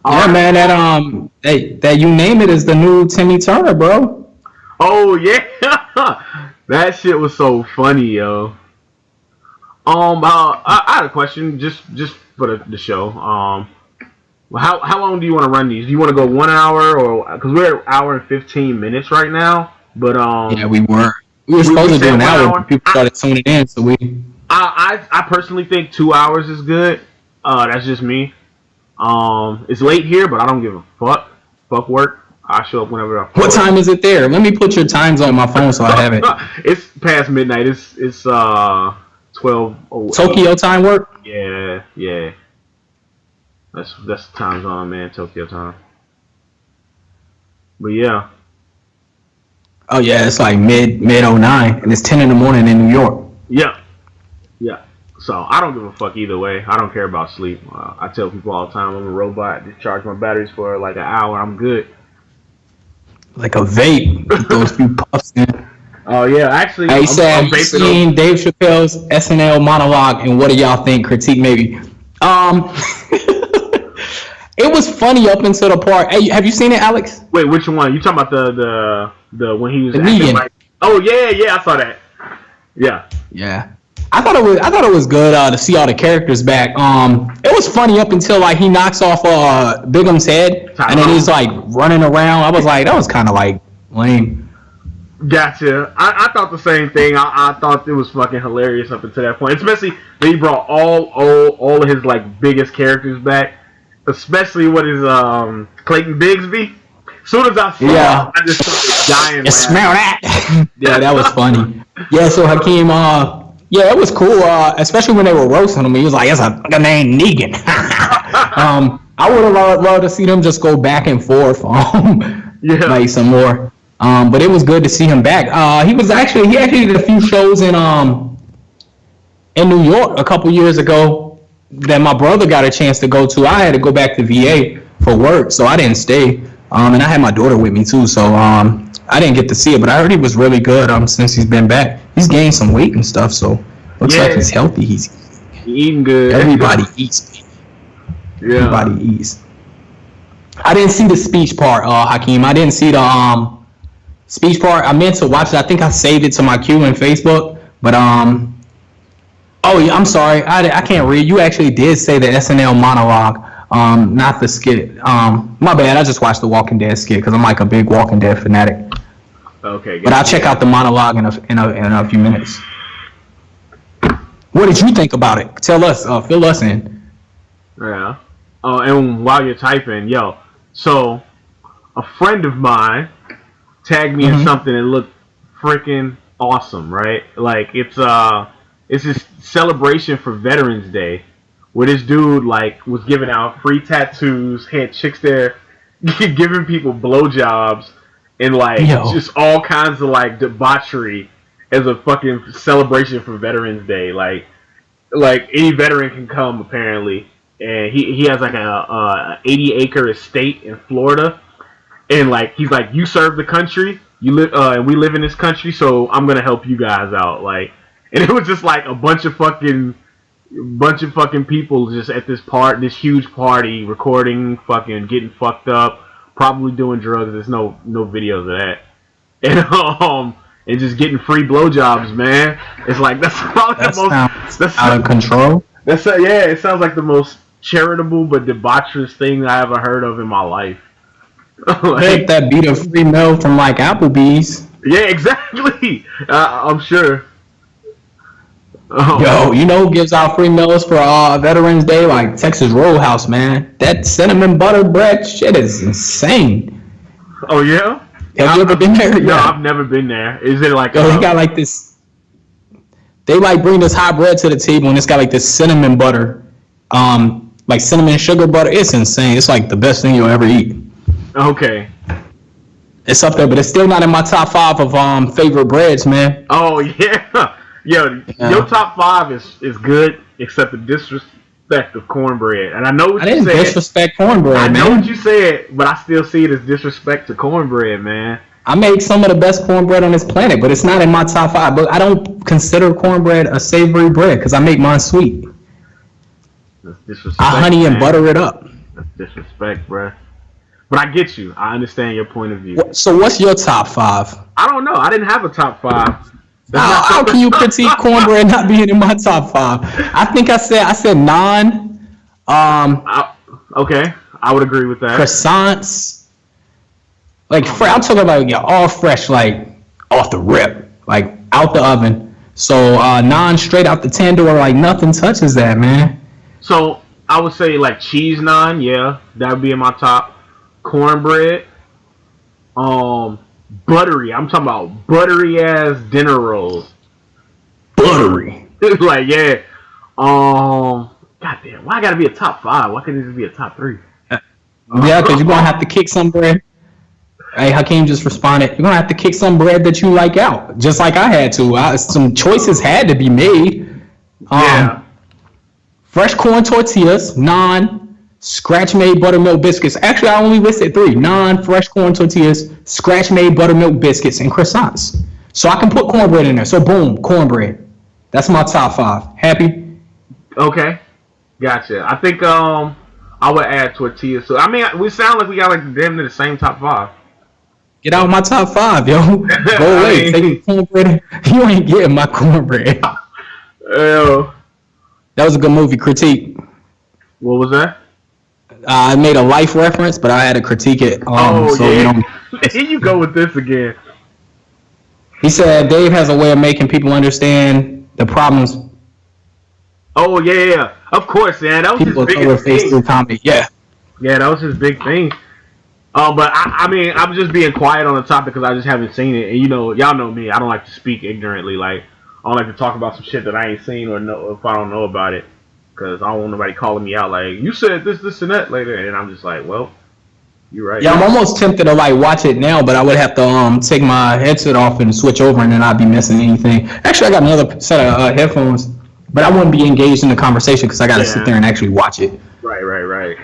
Yeah, man. That You Name It is the new Timmy Turner, bro. Oh yeah, that shit was so funny, yo. I had a question just for the show. How long do you want to run these? Do you want to go 1 hour or because we're at 1:15 right now? But yeah, we were supposed to do an hour. People started tuning in, so we. I personally think 2 hours is good. That's just me. It's late here, but I don't give a fuck. Fuck work. I show up whenever I feel. What time is it there? Let me put your times on my phone so I have it. It's past midnight. It's 12. Tokyo time work? Yeah. That's time zone, man. Tokyo time. But yeah. Oh yeah, it's like mid 09, and it's 10 in the morning in New York. Yeah. So I don't give a fuck either way. I don't care about sleep. I tell people all the time I'm a robot. Just charge my batteries for like an hour. I'm good. Like a vape. Get those few puffs in. Oh yeah, actually. Hey Sam, have you seen Dave Chappelle's SNL monologue, and what do y'all think? Critique maybe. It was funny up until the part. Hey, have you seen it, Alex? Wait, which one? You talking about the when he was the acting like? Oh yeah, I saw that. Yeah. I thought it was good to see all the characters back. It was funny up until like he knocks off Bigum's head, and then he's like running around. I was like, that was kind of like lame. Gotcha. I thought the same thing. I thought it was fucking hilarious up until that point. Especially when he brought all of his like biggest characters back. Especially what is Clayton Bigsby. As soon as I saw him, I just started dying. You smell that? Yeah, that was funny. Yeah, so Hakeem, Yeah, it was cool, especially when they were roasting him. He was like, "It's a nigga named Negan." I would have loved to see them just go back and forth, Yeah. like some more. But it was good to see him back. He actually did a few shows in New York a couple years ago that my brother got a chance to go to. I had to go back to VA for work, so I didn't stay. And I had my daughter with me too, so I didn't get to see it. But I heard he was really good. Since he's been back, he's gained some weight and stuff. So looks like he's healthy. He's eating good. Everybody eats. Yeah. Everybody eats. I didn't see the speech part, Hakeem. I didn't see the speech part. I meant to watch it. I think I saved it to my queue in Facebook, but oh yeah, I'm sorry. I can't read. You actually did say the SNL monologue, not the skit. My bad. I just watched the Walking Dead skit because I'm like a big Walking Dead fanatic. Okay. But I'll check out the monologue in a few minutes. What did you think about it? Tell us. Fill us in. Yeah. Oh, and while you're typing, so a friend of mine tagged me in something that looked freaking awesome, right? Like it's this celebration for Veterans Day, where this dude like was giving out free tattoos, had chicks there giving people blowjobs, and like just all kinds of like debauchery as a fucking celebration for Veterans Day. Like any veteran can come apparently, and he has like a 80-acre estate in Florida, and like he's like, you serve the country, you live, and we live in this country, so I'm gonna help you guys out, like. And it was just like a bunch of fucking people just at this huge party, recording, fucking getting fucked up, probably doing drugs. There's no videos of that, and just getting free blowjobs, man. It's like that's probably the most. That's out of control. It sounds like the most charitable but debaucherous thing I ever heard of in my life. Like, that beat a free meal from like Applebee's. Yeah, exactly. I'm sure. Yo, you know who gives out free meals for Veterans Day? Like Texas Roadhouse, man. That cinnamon butter bread shit is insane. Oh yeah? Have you ever been there? No, I've never been there. Is it like? Yo, they got like this. They like bring this hot bread to the table, and it's got like this cinnamon butter, like cinnamon sugar butter. It's insane. It's like the best thing you'll ever eat. Okay. It's up there, but it's still not in my top 5 of favorite breads, man. Oh yeah. Yo, your top 5 is good, except the disrespect of cornbread. And I know what you said. I didn't disrespect cornbread, man. I know what you said, but I still see it as disrespect to cornbread, man. I make some of the best cornbread on this planet, but it's not in my top 5. But I don't consider cornbread a savory bread because I make mine sweet. That's disrespect. I honey and butter it up. That's disrespect, bruh. But I get you. I understand your point of view. So what's your top 5? I don't know. I didn't have a top 5. How can you critique cornbread not being in my top 5? I think I said naan. Okay, I would agree with that. Croissants. Like I'm talking about all fresh, like off the rip, like out the oven. So naan straight out the tandoor, like nothing touches that, man. So I would say like cheese naan, yeah, that would be in my top. Cornbread, buttery. I'm talking about buttery ass dinner rolls. Buttery. Like yeah. Goddamn. Why I gotta be a top 5? Why couldn't it just be a top 3? Yeah, because you're gonna have to kick some bread. Hey, Hakeem just responded. You're gonna have to kick some bread that you like out, just like I had to. Some choices had to be made. Yeah. Fresh corn tortillas, naan. Scratch-made buttermilk biscuits. Actually, I only listed 3. Naan, fresh corn tortillas, scratch-made buttermilk biscuits, and croissants. So I can put cornbread in there. So boom, cornbread. That's my top 5. Happy? Okay. Gotcha. I think I would add tortillas. So I mean, we sound like we got like damn near the same top 5. Get out of my top 5, yo. Go away. Take cornbread. You ain't getting my cornbread. That was a good movie. Critique. What was that? I made a life reference, but I had to critique it. Here you go with this again. He said Dave has a way of making people understand the problems. Oh yeah. Of course, man. That was people his biggest thing. Through comedy. Yeah, that was his big thing. But I mean, I'm just being quiet on the topic because I just haven't seen it. And y'all know me. I don't like to speak ignorantly. Like, I don't like to talk about some shit that I ain't seen or know if I don't know about it, because I don't want nobody calling me out like you said this, and that later, and I'm just like, well, you're right. Yeah, I'm almost tempted to like watch it now, but I would have to take my headset off and switch over, and then I'd be missing anything. Actually, I got another set of headphones, but I wouldn't be engaged in the conversation because I got to sit there and actually watch it. Right.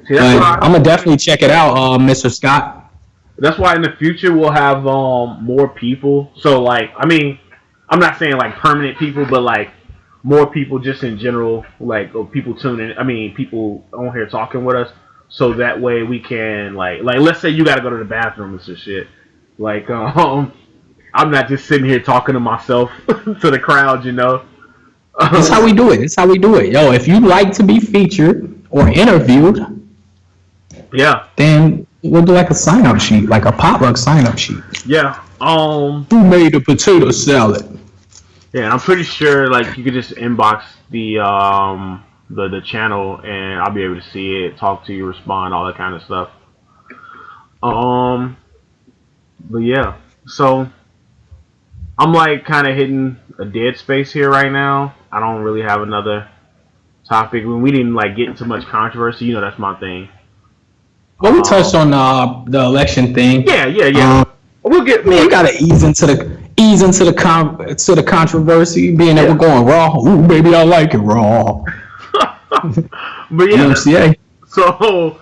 See, but I'm gonna definitely check it out, Mr. Scott. That's why in the future we'll have more people. So like, I mean, I'm not saying like permanent people, but like more people just in general, like people tuning. I mean, people on here talking with us, so that way we can like let's say you got to go to the bathroom and some shit. Like, I'm not just sitting here talking to myself to the crowd, you know. That's how we do it. That's how we do it. Yo, if you'd like to be featured or interviewed, yeah, then we'll do like a sign-up sheet, like a potluck sign-up sheet. Yeah. Who made the potato salad? Yeah, and I'm pretty sure like you could just inbox the channel and I'll be able to see it, talk to you, respond, all that kind of stuff. But yeah, so I'm like kind of hitting a dead space here right now. I don't really have another topic. When we didn't like get into much controversy, you know, that's my thing. Well, we touched on the election thing. Yeah. We'll get. Man, you gotta ease into the controversy, being that we're going raw. Ooh, baby, I like it raw. But yeah, UMCA. So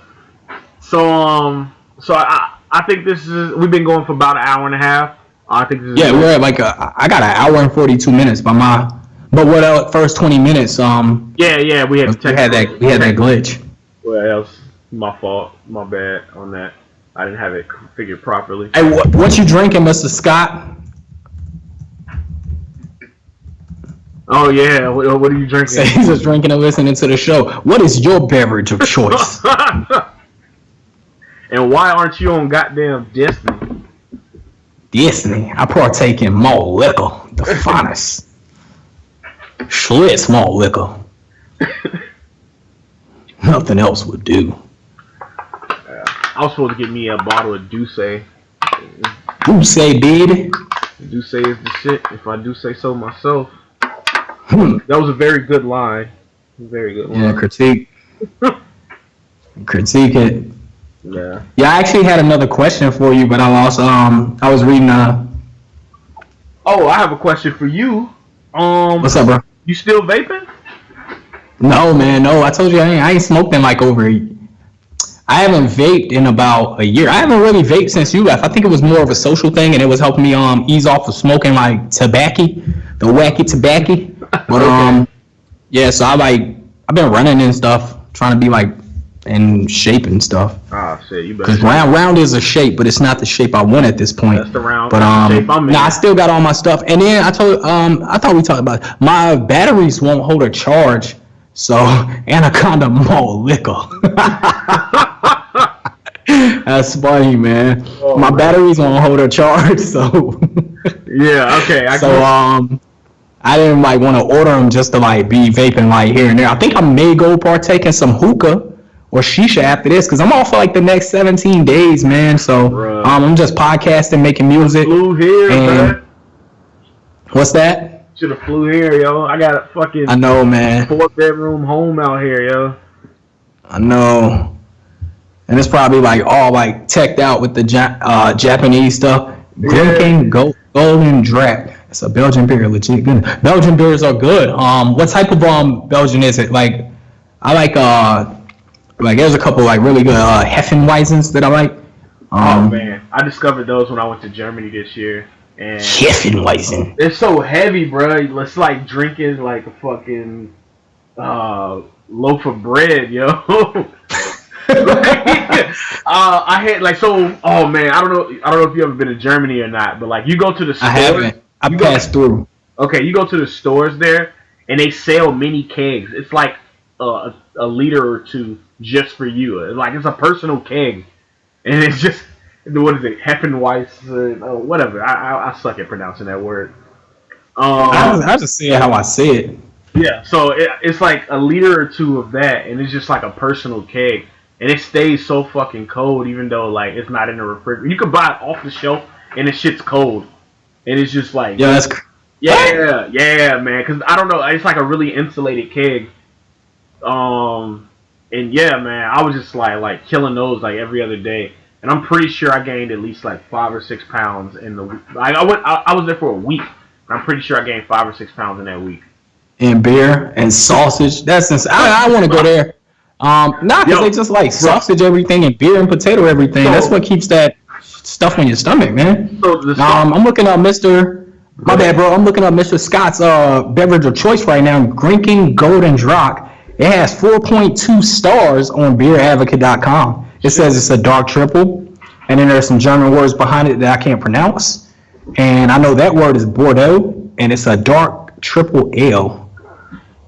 I think this is. We've been going for about an hour and a half. I think this is. Yeah, we're at like I got an hour and 42 minutes by my. But what first 20 minutes? Yeah, we had we had that glitch. What else? My fault. My bad on that. I didn't have it figured properly. Hey, what you drinking, Mr. Scott? Oh yeah, what are you drinking? So he's just drinking and listening to the show. What is your beverage of choice? And why aren't you on goddamn Disney? Disney. I partake in malt liquor, the finest. Schlitz malt liquor. Nothing else would do. I was supposed to get me a bottle of Douce. Douce, baby. Douce is the shit, if I do say so myself. That was a very good line. Very good line. Yeah, critique it. Yeah. Yeah, I actually had another question for you, but I lost. I was reading. Oh, I have a question for you. What's up, bro? You still vaping? No, man. No, I told you I ain't smoked in like over. I haven't vaped in about a year. I haven't really vaped since you left. I think it was more of a social thing, and it was helping me ease off of smoking like tobacco, the wacky tobacco. But okay. Yeah. So I've been running and stuff, trying to be like in shape and stuff. Ah, shit, you better. Because round is a shape, but it's not the shape I want at this point. That's the round. But shape I'm in. I still got all my stuff. And then I thought we talked about it. My batteries won't hold a charge. So Anaconda malt liquor. That's funny, man. Oh, my batteries won't hold a charge, so. Yeah. Okay. I didn't like want to order them just to like be vaping like here and there. I think I may go partake in some hookah or shisha after this because I'm off for like the next 17 days, man. So I'm just podcasting, making music. Flew here, man. What's that? Should have flew here, yo. I got a fucking. I know, man. 4-bedroom home out here, yo. I know. And it's probably like all like teched out with the Japanese stuff. Drinking Golden Draft. It's a Belgian beer, legit good. Belgian beers are good. What type of Belgian is it? Like, I like there's a couple like really good Heffenweizens that I like. Oh man, I discovered those when I went to Germany this year. And Heffenweizen. It's so heavy, bro. It's like drinking like a fucking loaf of bread, yo. I had like so. Oh man, I don't know if you ever been to Germany or not, but like you go to the stores. I haven't. I passed through. Okay, you go to the stores there, and they sell mini kegs. It's like a liter or two just for you. Like it's a personal keg, and it's just what is it, Heffenweiss, whatever. I suck at pronouncing that word. I just say it how I say it. Yeah, so it's like a liter or two of that, and it's just like a personal keg, and it stays so fucking cold, even though like it's not in the refrigerator. You can buy it off the shelf, and the shit's cold, and it's just like Yeah, man. Because I don't know, it's like a really insulated keg. And yeah, man, I was just like killing those like every other day, and I'm pretty sure I gained at least like 5 or 6 pounds in the week. I was there for a week, and I'm pretty sure I gained 5 or 6 pounds in that week. And beer and sausage. I want to go there. Nah, because they just like sausage everything and beer and potato everything. That's what keeps that stuff in your stomach, man. I'm looking up my bad, bro. I'm looking up Mr. Scott's beverage of choice right now, Drinking Golden Drock. It has 4.2 stars on beeradvocate.com. It says it's a dark triple, and then there's some German words behind it that I can't pronounce. And I know that word is Bordeaux, and it's a dark triple ale.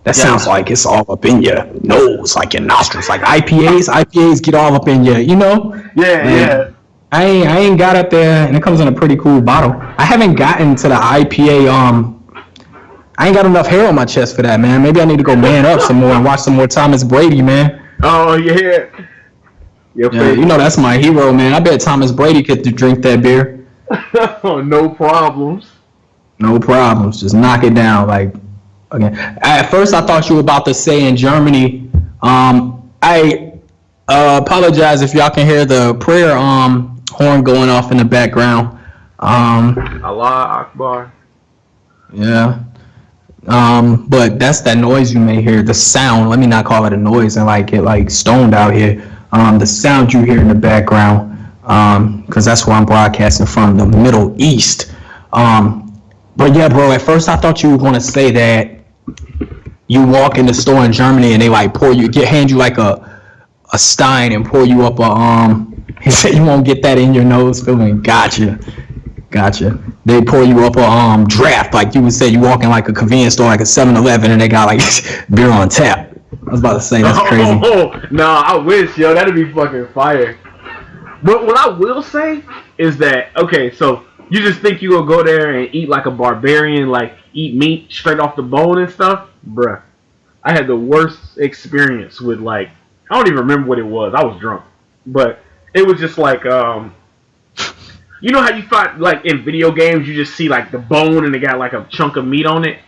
That sounds like it's all up in your nose, like your nostrils, like IPAs get all up in you, you know? Yeah. I ain't got up there, and it comes in a pretty cool bottle. I haven't gotten to the IPA. I ain't got enough hair on my chest for that, man. Maybe I need to go man up some more and watch some more Thomas Brady, man. Oh yeah. Yeah, you know that's my hero, man. I bet Thomas Brady could drink that beer. No problems. No problems. Just knock it down, like. Okay. At first, I thought you were about to say in Germany. I apologize if y'all can hear the prayer horn going off in the background. Allah Akbar. Yeah. But that's that noise you may hear. The sound. Let me not call it a noise and like get like stoned out here. The sound you hear in the background. Because that's where I'm broadcasting from, the Middle East. But yeah, bro. At first, I thought you were going to say that you walk in the store in Germany and they like hand you like a stein and pour you up a He said you won't get that in your nose feeling. Gotcha. They pour you up a draft, like you would say you walk in like a convenience store like a 7-Eleven and they got like beer on tap. I was about to say that's crazy. Nah, I wish, yo, that'd be fucking fire. But what I will say is that, okay, so you just think you gonna go there and eat like a barbarian, like eat meat straight off the bone and stuff? Bruh. I had the worst experience with like, I don't even remember what it was. I was drunk. But it was just like, you know how you find, like in video games, you just see like the bone and it got like a chunk of meat on it?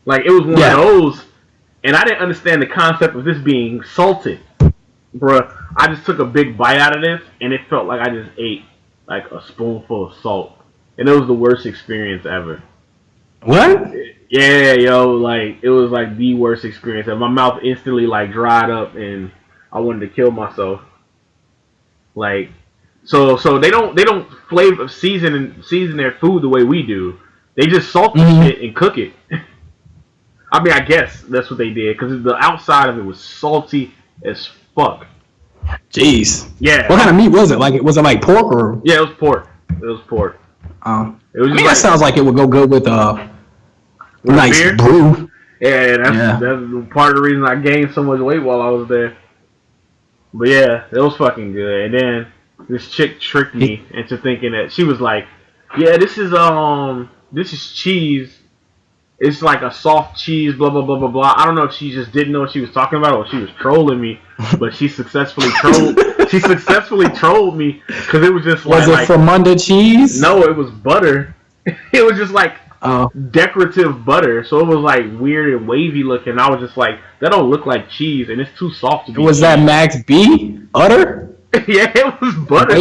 Like it was one of those. And I didn't understand the concept of this being salted. Bruh, I just took a big bite out of this and it felt like I just ate like a spoonful of salt. And it was the worst experience ever. What? Yeah, yo, like it was like the worst experience. And my mouth instantly like dried up and I wanted to kill myself. Like so they don't flavor season their food the way we do. They just salt the shit and cook it. I mean, I guess that's what they did because the outside of it was salty as fuck. Jeez. Yeah. What kind of meat was it? Like, was it like pork or? Yeah, it was pork. It was pork. It was that sounds like it would go good with nice beer? brew. Yeah, that's part of the reason I gained so much weight while I was there. But yeah, it was fucking good. And then this chick tricked me into thinking that she was like, "Yeah, this is cheese. It's like a soft cheese, blah blah blah blah blah." I don't know if she just didn't know what she was talking about or she was trolling me, but she successfully trolled. She successfully trolled me because it was just like. Was it Fermunda cheese? No, it was butter. It was just like decorative butter, so it was like weird and wavy looking. I was just like, that don't look like cheese, and it's too soft to be. Was that Max B? Utter? Yeah, it was butter.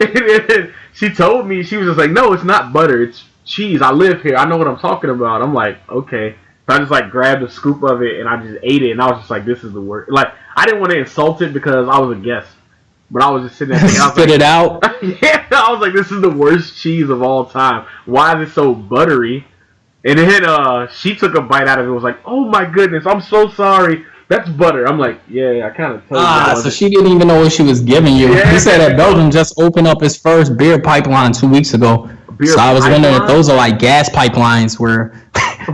And she told me, she was just like, no, it's not butter, it's cheese. I live here. I know what I'm talking about. I'm like, okay. So I just like grabbed a scoop of it and I just ate it, and I was just like, this is the worst. Like, I didn't want to insult it because I was a guest, but I was just sitting there thinking, spit it out. Yeah, I was like, this is the worst cheese of all time. Why is it so buttery? And then she took a bite out of it and was like, oh my goodness, I'm so sorry. That's butter. I'm like, yeah, I kind of told you. So she didn't even know what she was giving you. Yeah. He said that Belgium just opened up its first beer pipeline 2 weeks ago. So I was wondering if those are like gas pipelines where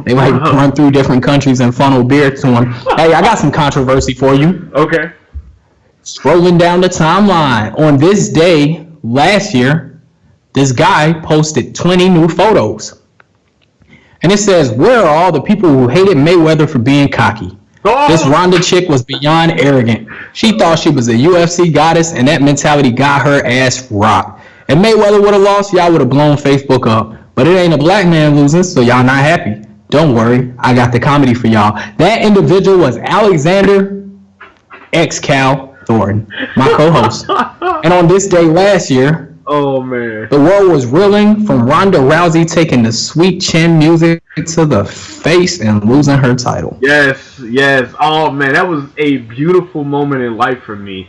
they like run through different countries and funnel beer to them. Hey, I got some controversy for you. Okay. Scrolling down the timeline, on this day last year, this guy posted 20 new photos. And it says, where are all the people who hated Mayweather for being cocky? Oh. This Ronda chick was beyond arrogant. She thought she was a UFC goddess, and that mentality got her ass rocked. If Mayweather would have lost, y'all would have blown Facebook up. but it ain't a black man losing, so y'all not happy. Don't worry, I got the comedy for y'all. That individual was Alexander X Cal Thornton, my co-host. And on this day last year, oh man, the world was reeling from Ronda Rousey taking the sweet chin music to the face and losing her title. Yes, yes. Oh man, that was a beautiful moment in life for me.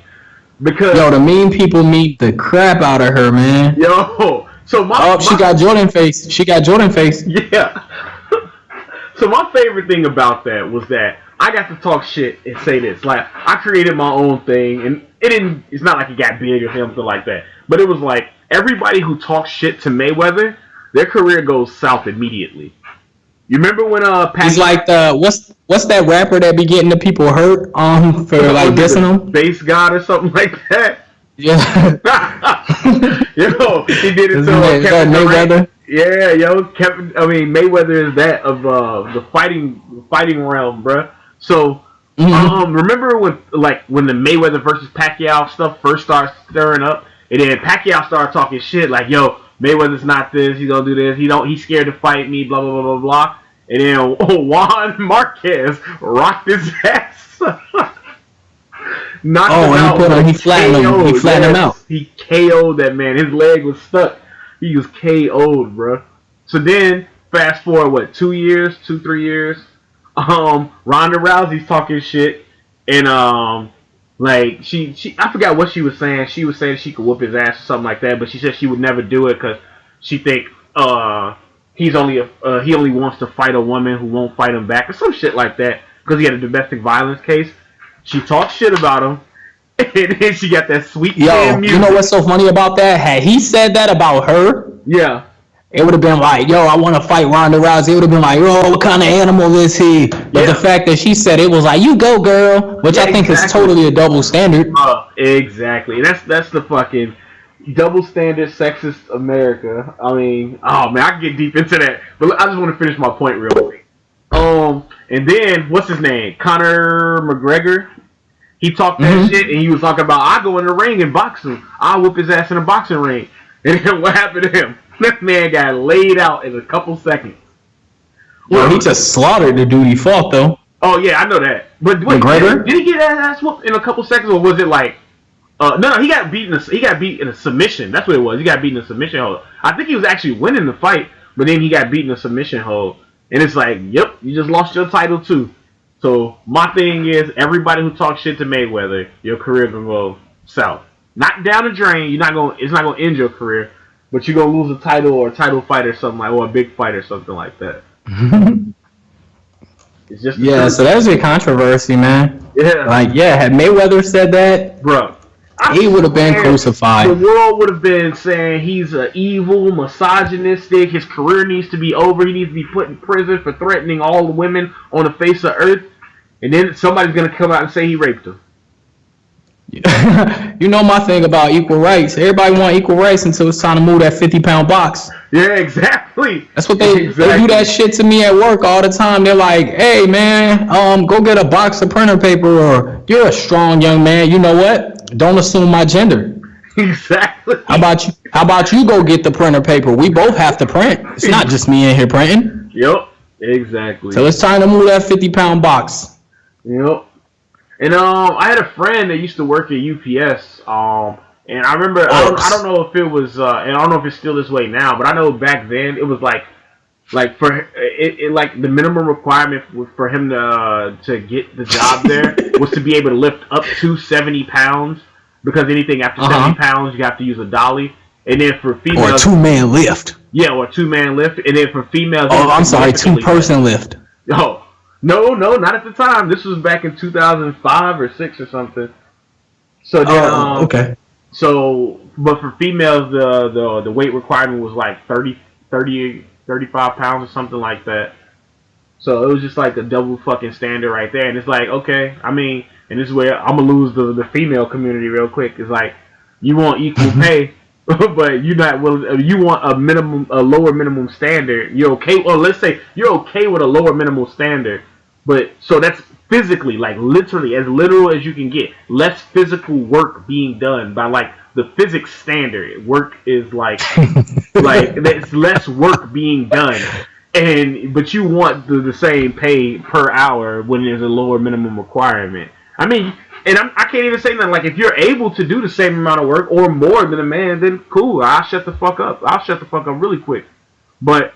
Because yo, the mean people meet the crap out of her, man. Yo, so she got Jordan face. She got Jordan face. Yeah. So my favorite thing about that was that I got to talk shit and say this. Like I created my own thing, and it didn't. It's not like it got big or something like that. But it was like everybody who talks shit to Mayweather, their career goes south immediately. You remember when he's like the what's that rapper that be getting the people hurt for like dissing them? Base God or something like that. Yeah. Yo, he did it to Kevin Mayweather. Yeah, yo, Mayweather is that of the fighting realm, bruh. So, remember when the Mayweather versus Pacquiao stuff first started stirring up, and then Pacquiao started talking shit like, "Yo, Mayweather's not this. He's gonna do this. He's scared to fight me. Blah blah blah blah blah." And then Juan Marquez rocked his ass. Knocked him out. He flattened him out. He KO'd that man. His leg was stuck. He was KO'd, bro. So then, fast forward, 3 years? Ronda Rousey's talking shit, and she I forgot what she was saying. She was saying she could whoop his ass or something like that, but she said she would never do it because she think he only wants to fight a woman who won't fight him back or some shit like that because he had a domestic violence case. She talked shit about him, and then she got that sweet music. You know what's so funny about that? Had he said that about her, yeah, it would have been like, yo, I want to fight Ronda Rousey. It would have been like, yo, what kind of animal is he? But the fact that she said it was like, you go, girl, which I think is totally a double standard. Exactly. That's the fucking double standard sexist America. I mean, oh man, I can get deep into that, but I just want to finish my point real quick. And then what's his name? Conor McGregor. He talked that shit, and he was talking about, I go in the ring and box him. I'll whoop his ass in a boxing ring. And then what happened to him? That man got laid out in a couple seconds. Well, he just slaughtered the dude he fought, though. Oh yeah, I know that. But wait, McGregor? Did he get that ass whooped in a couple seconds, or was it like? No, he got beat in a submission. That's what it was. He got beat in a submission hold. I think he was actually winning the fight, but then he got beat in a submission hold. And it's like, yep, you just lost your title too. So my thing is, everybody who talks shit to Mayweather, your career gonna go south. Not down the drain. It's not gonna end your career, but you're gonna lose a title or a title fight or something or a big fight or something like that. It's just so there's a controversy, man. Yeah, had Mayweather said that, bro, he would have been crucified. The world would have been saying he's an evil, misogynistic. His career needs to be over. He needs to be put in prison for threatening all the women on the face of earth. And then somebody's gonna come out and say he raped her. You know my thing about equal rights. Everybody want equal rights until it's time to move that 50-pound box. Yeah, exactly. That's what they do that shit to me at work all the time. They're like, hey man, go get a box of printer paper, or you're a strong young man. You know what? Don't assume my gender. Exactly. How about you go get the printer paper? We both have to print. It's not just me in here printing. Yep. Exactly. So it's time to move that 50-pound box. Yep. And I had a friend that used to work at UPS. And I remember I don't know if it was and I don't know if it's still this way now, but I know back then it was like for it like the minimum requirement for him to get the job there was to be able to lift up to 70 pounds, because anything after 70 pounds you have to use a dolly. And then for females, or a 2-man lift. Yeah, or a 2-man lift. And then for females, I'm sorry, 2-person lift. Oh. No, not at the time. This was back in 2005 or 6 or something. So then, okay. So, but for females, the weight requirement was like 35 pounds or something like that. So it was just like a double fucking standard right there. And it's like, okay, I mean, and this is where I'm gonna lose the female community real quick. It's like, you want equal pay, but you're not willing. You want a lower minimum standard. You're okay, or let's say you're okay with a lower minimum standard. But so that's physically, like literally, as literal as you can get. Less physical work being done by like the physics standard. Work is like Like there's less work being done, but you want the same pay per hour when there's a lower minimum requirement. I mean, and I can't even say that. Like if you're able to do the same amount of work or more than a man, then cool. I'll shut the fuck up. I'll shut the fuck up really quick. But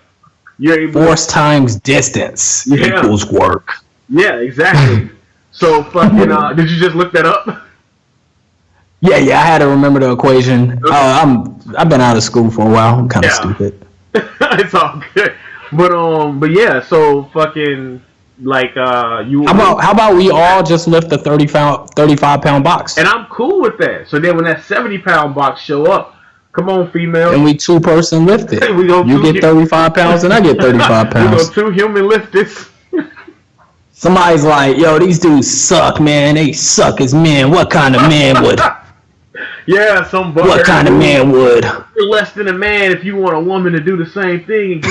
you're able. Force times distance equals work. Yeah, exactly. So fucking. Did you just look that up? Yeah, I had to remember the equation. Okay. I've been out of school for a while. I'm kind of stupid. It's all good. But yeah. So fucking like you. How about we all just lift the 35-pound box? And I'm cool with that. So then when that 70-pound box show up, come on, female. And we 2-person lift it. You get 35 pounds and I get 35 pounds. We go 2 human lift this. Somebody's like, yo, these dudes suck, man. They suck as men. What kind of man would? Yeah, some butt. What kind of man would? You're less than a man if you want a woman to do the same thing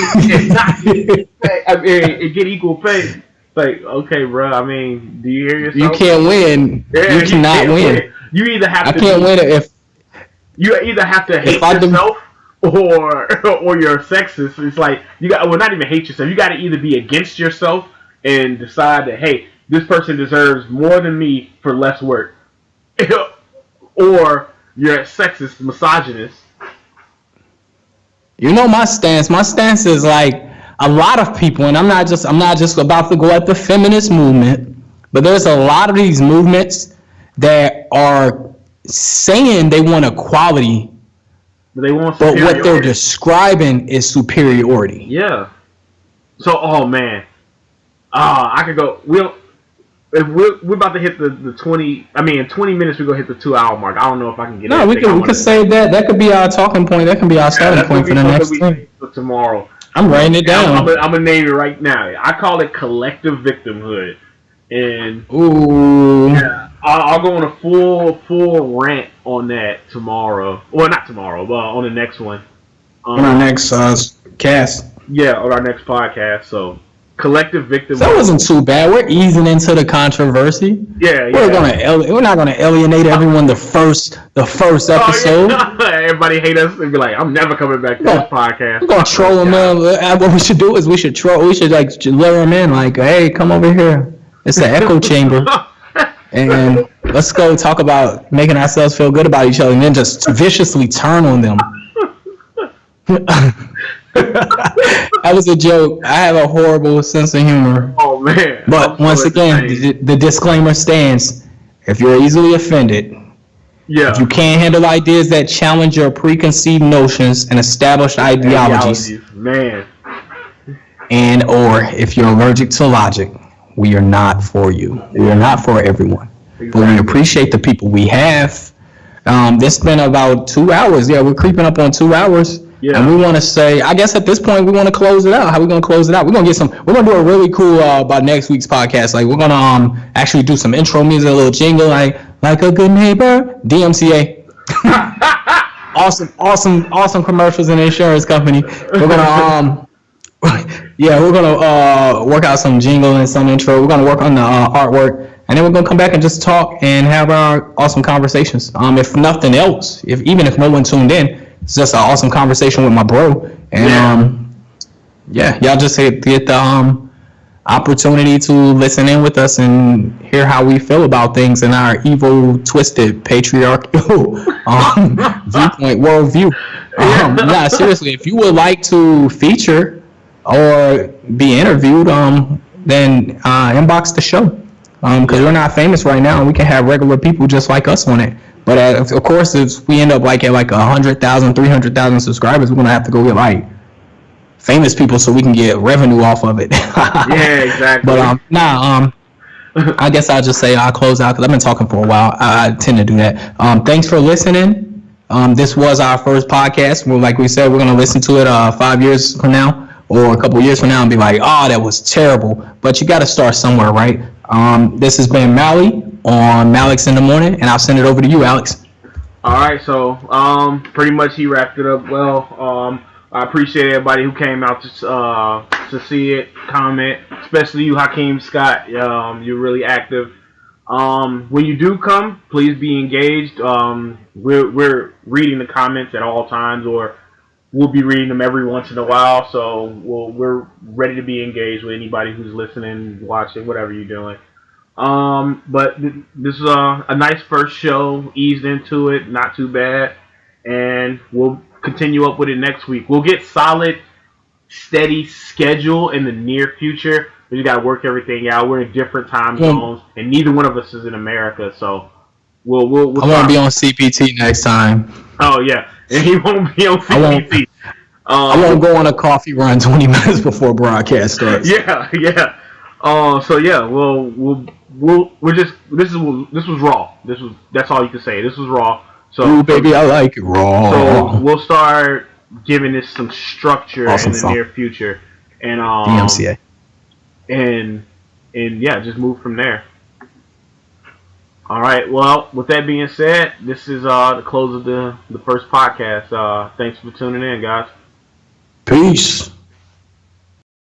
and get equal pay. Like, okay, bro. I mean, do you hear yourself? You can't win. Yeah, you cannot win. You either have I can't win if you either have to hate yourself or you're sexist. It's like you got not even hate yourself. You got to either be against yourself and decide that hey, this person deserves more than me for less work, or you're a sexist, misogynist. You know my stance. My stance is like a lot of people, and I'm not just about to go at the feminist movement, but there's a lot of these movements that are saying they want equality, but what they're describing is superiority. Yeah. So, oh man, I could go. We're about to hit the 20. I mean, in 20 minutes we're gonna hit the 2-hour mark. I don't know if I can get. No, we can save that. That could be our talking point. That can be our starting point for the next thing. For tomorrow. I'm writing it down. I'm gonna name it right now. I call it collective victimhood, and yeah, I'll go on a full rant on that tomorrow. Well, not tomorrow, but on the next one. On our next cast. Yeah, on our next podcast. So. Collective victim. That wasn't too bad. We're easing into the controversy. Yeah. We're not gonna alienate everyone the first episode. Yeah. Everybody hate us and be like, I'm never coming back to this podcast. We're gonna troll them in. What we should do is we should like lure them in. Like, hey, come over here. It's the echo chamber, and let's go talk about making ourselves feel good about each other, and then just viciously turn on them. That was a joke. I have a horrible sense of humor. Oh man! But once again, the disclaimer stands: if you're easily offended, if you can't handle ideas that challenge your preconceived notions and established ideologies, man, and or if you're allergic to logic, we are not for you. We are not for everyone. Exactly. But we appreciate the people we have. This has been about 2 hours. Yeah, we're creeping up on 2 hours. Yeah. And we want to say, I guess at this point, we want to close it out. How are we going to close it out? We're going to do a really cool, about next week's podcast. Like, we're going to actually do some intro music, a little jingle, like a good neighbor, DMCA. Awesome commercials and insurance company. We're going to, work out some jingle and some intro. We're going to work on the artwork. And then we're going to come back and just talk and have our awesome conversations. If nothing else, even if no one tuned in, it's just an awesome conversation with my bro. And y'all just get the opportunity to listen in with us and hear how we feel about things in our evil, twisted, patriarchal viewpoint, worldview. Seriously, if you would like to feature or be interviewed, then inbox the show. Because we're not famous right now, and we can have regular people just like us on it. But of course, if we end up at 100,000, 300,000 subscribers, we're gonna have to go get famous people so we can get revenue off of it. Yeah, exactly. But I guess I'll just say I'll close out because I've been talking for a while. I tend to do that. Thanks for listening. This was our first podcast. Well, like we said, we're gonna listen to it 5 years from now or a couple years from now and be like, oh, that was terrible. But you got to start somewhere, right? This has been Mally on MAlex in the Morning, and I'll send it over to you, Alex. All right, so pretty much he wrapped it up well. I appreciate everybody who came out to see it, comment, especially you, Hakeem Scott. You're really active. When you do come, please be engaged. We're reading the comments at all times, or we'll be reading them every once in a while. So we're ready to be engaged with anybody who's listening, watching, whatever you're doing. But this is a nice first show. Eased into it, not too bad, and we'll continue up with it next week. We'll get solid, steady schedule in the near future. We just gotta work everything out. We're in different time zones, and neither one of us is in America, so we'll I won't be on CPT next time. Oh yeah, and he won't be on CPT. I won't go on a coffee run 20 minutes before broadcast starts. Yeah, yeah. So yeah, we're just this was raw. That's all you can say. This was raw. So ooh, baby, I like it raw. So we'll start giving this some structure in the near future, and DMCA. and yeah, just move from there. All right. Well, with that being said, this is the close of the first podcast. Thanks for tuning in, guys. Peace.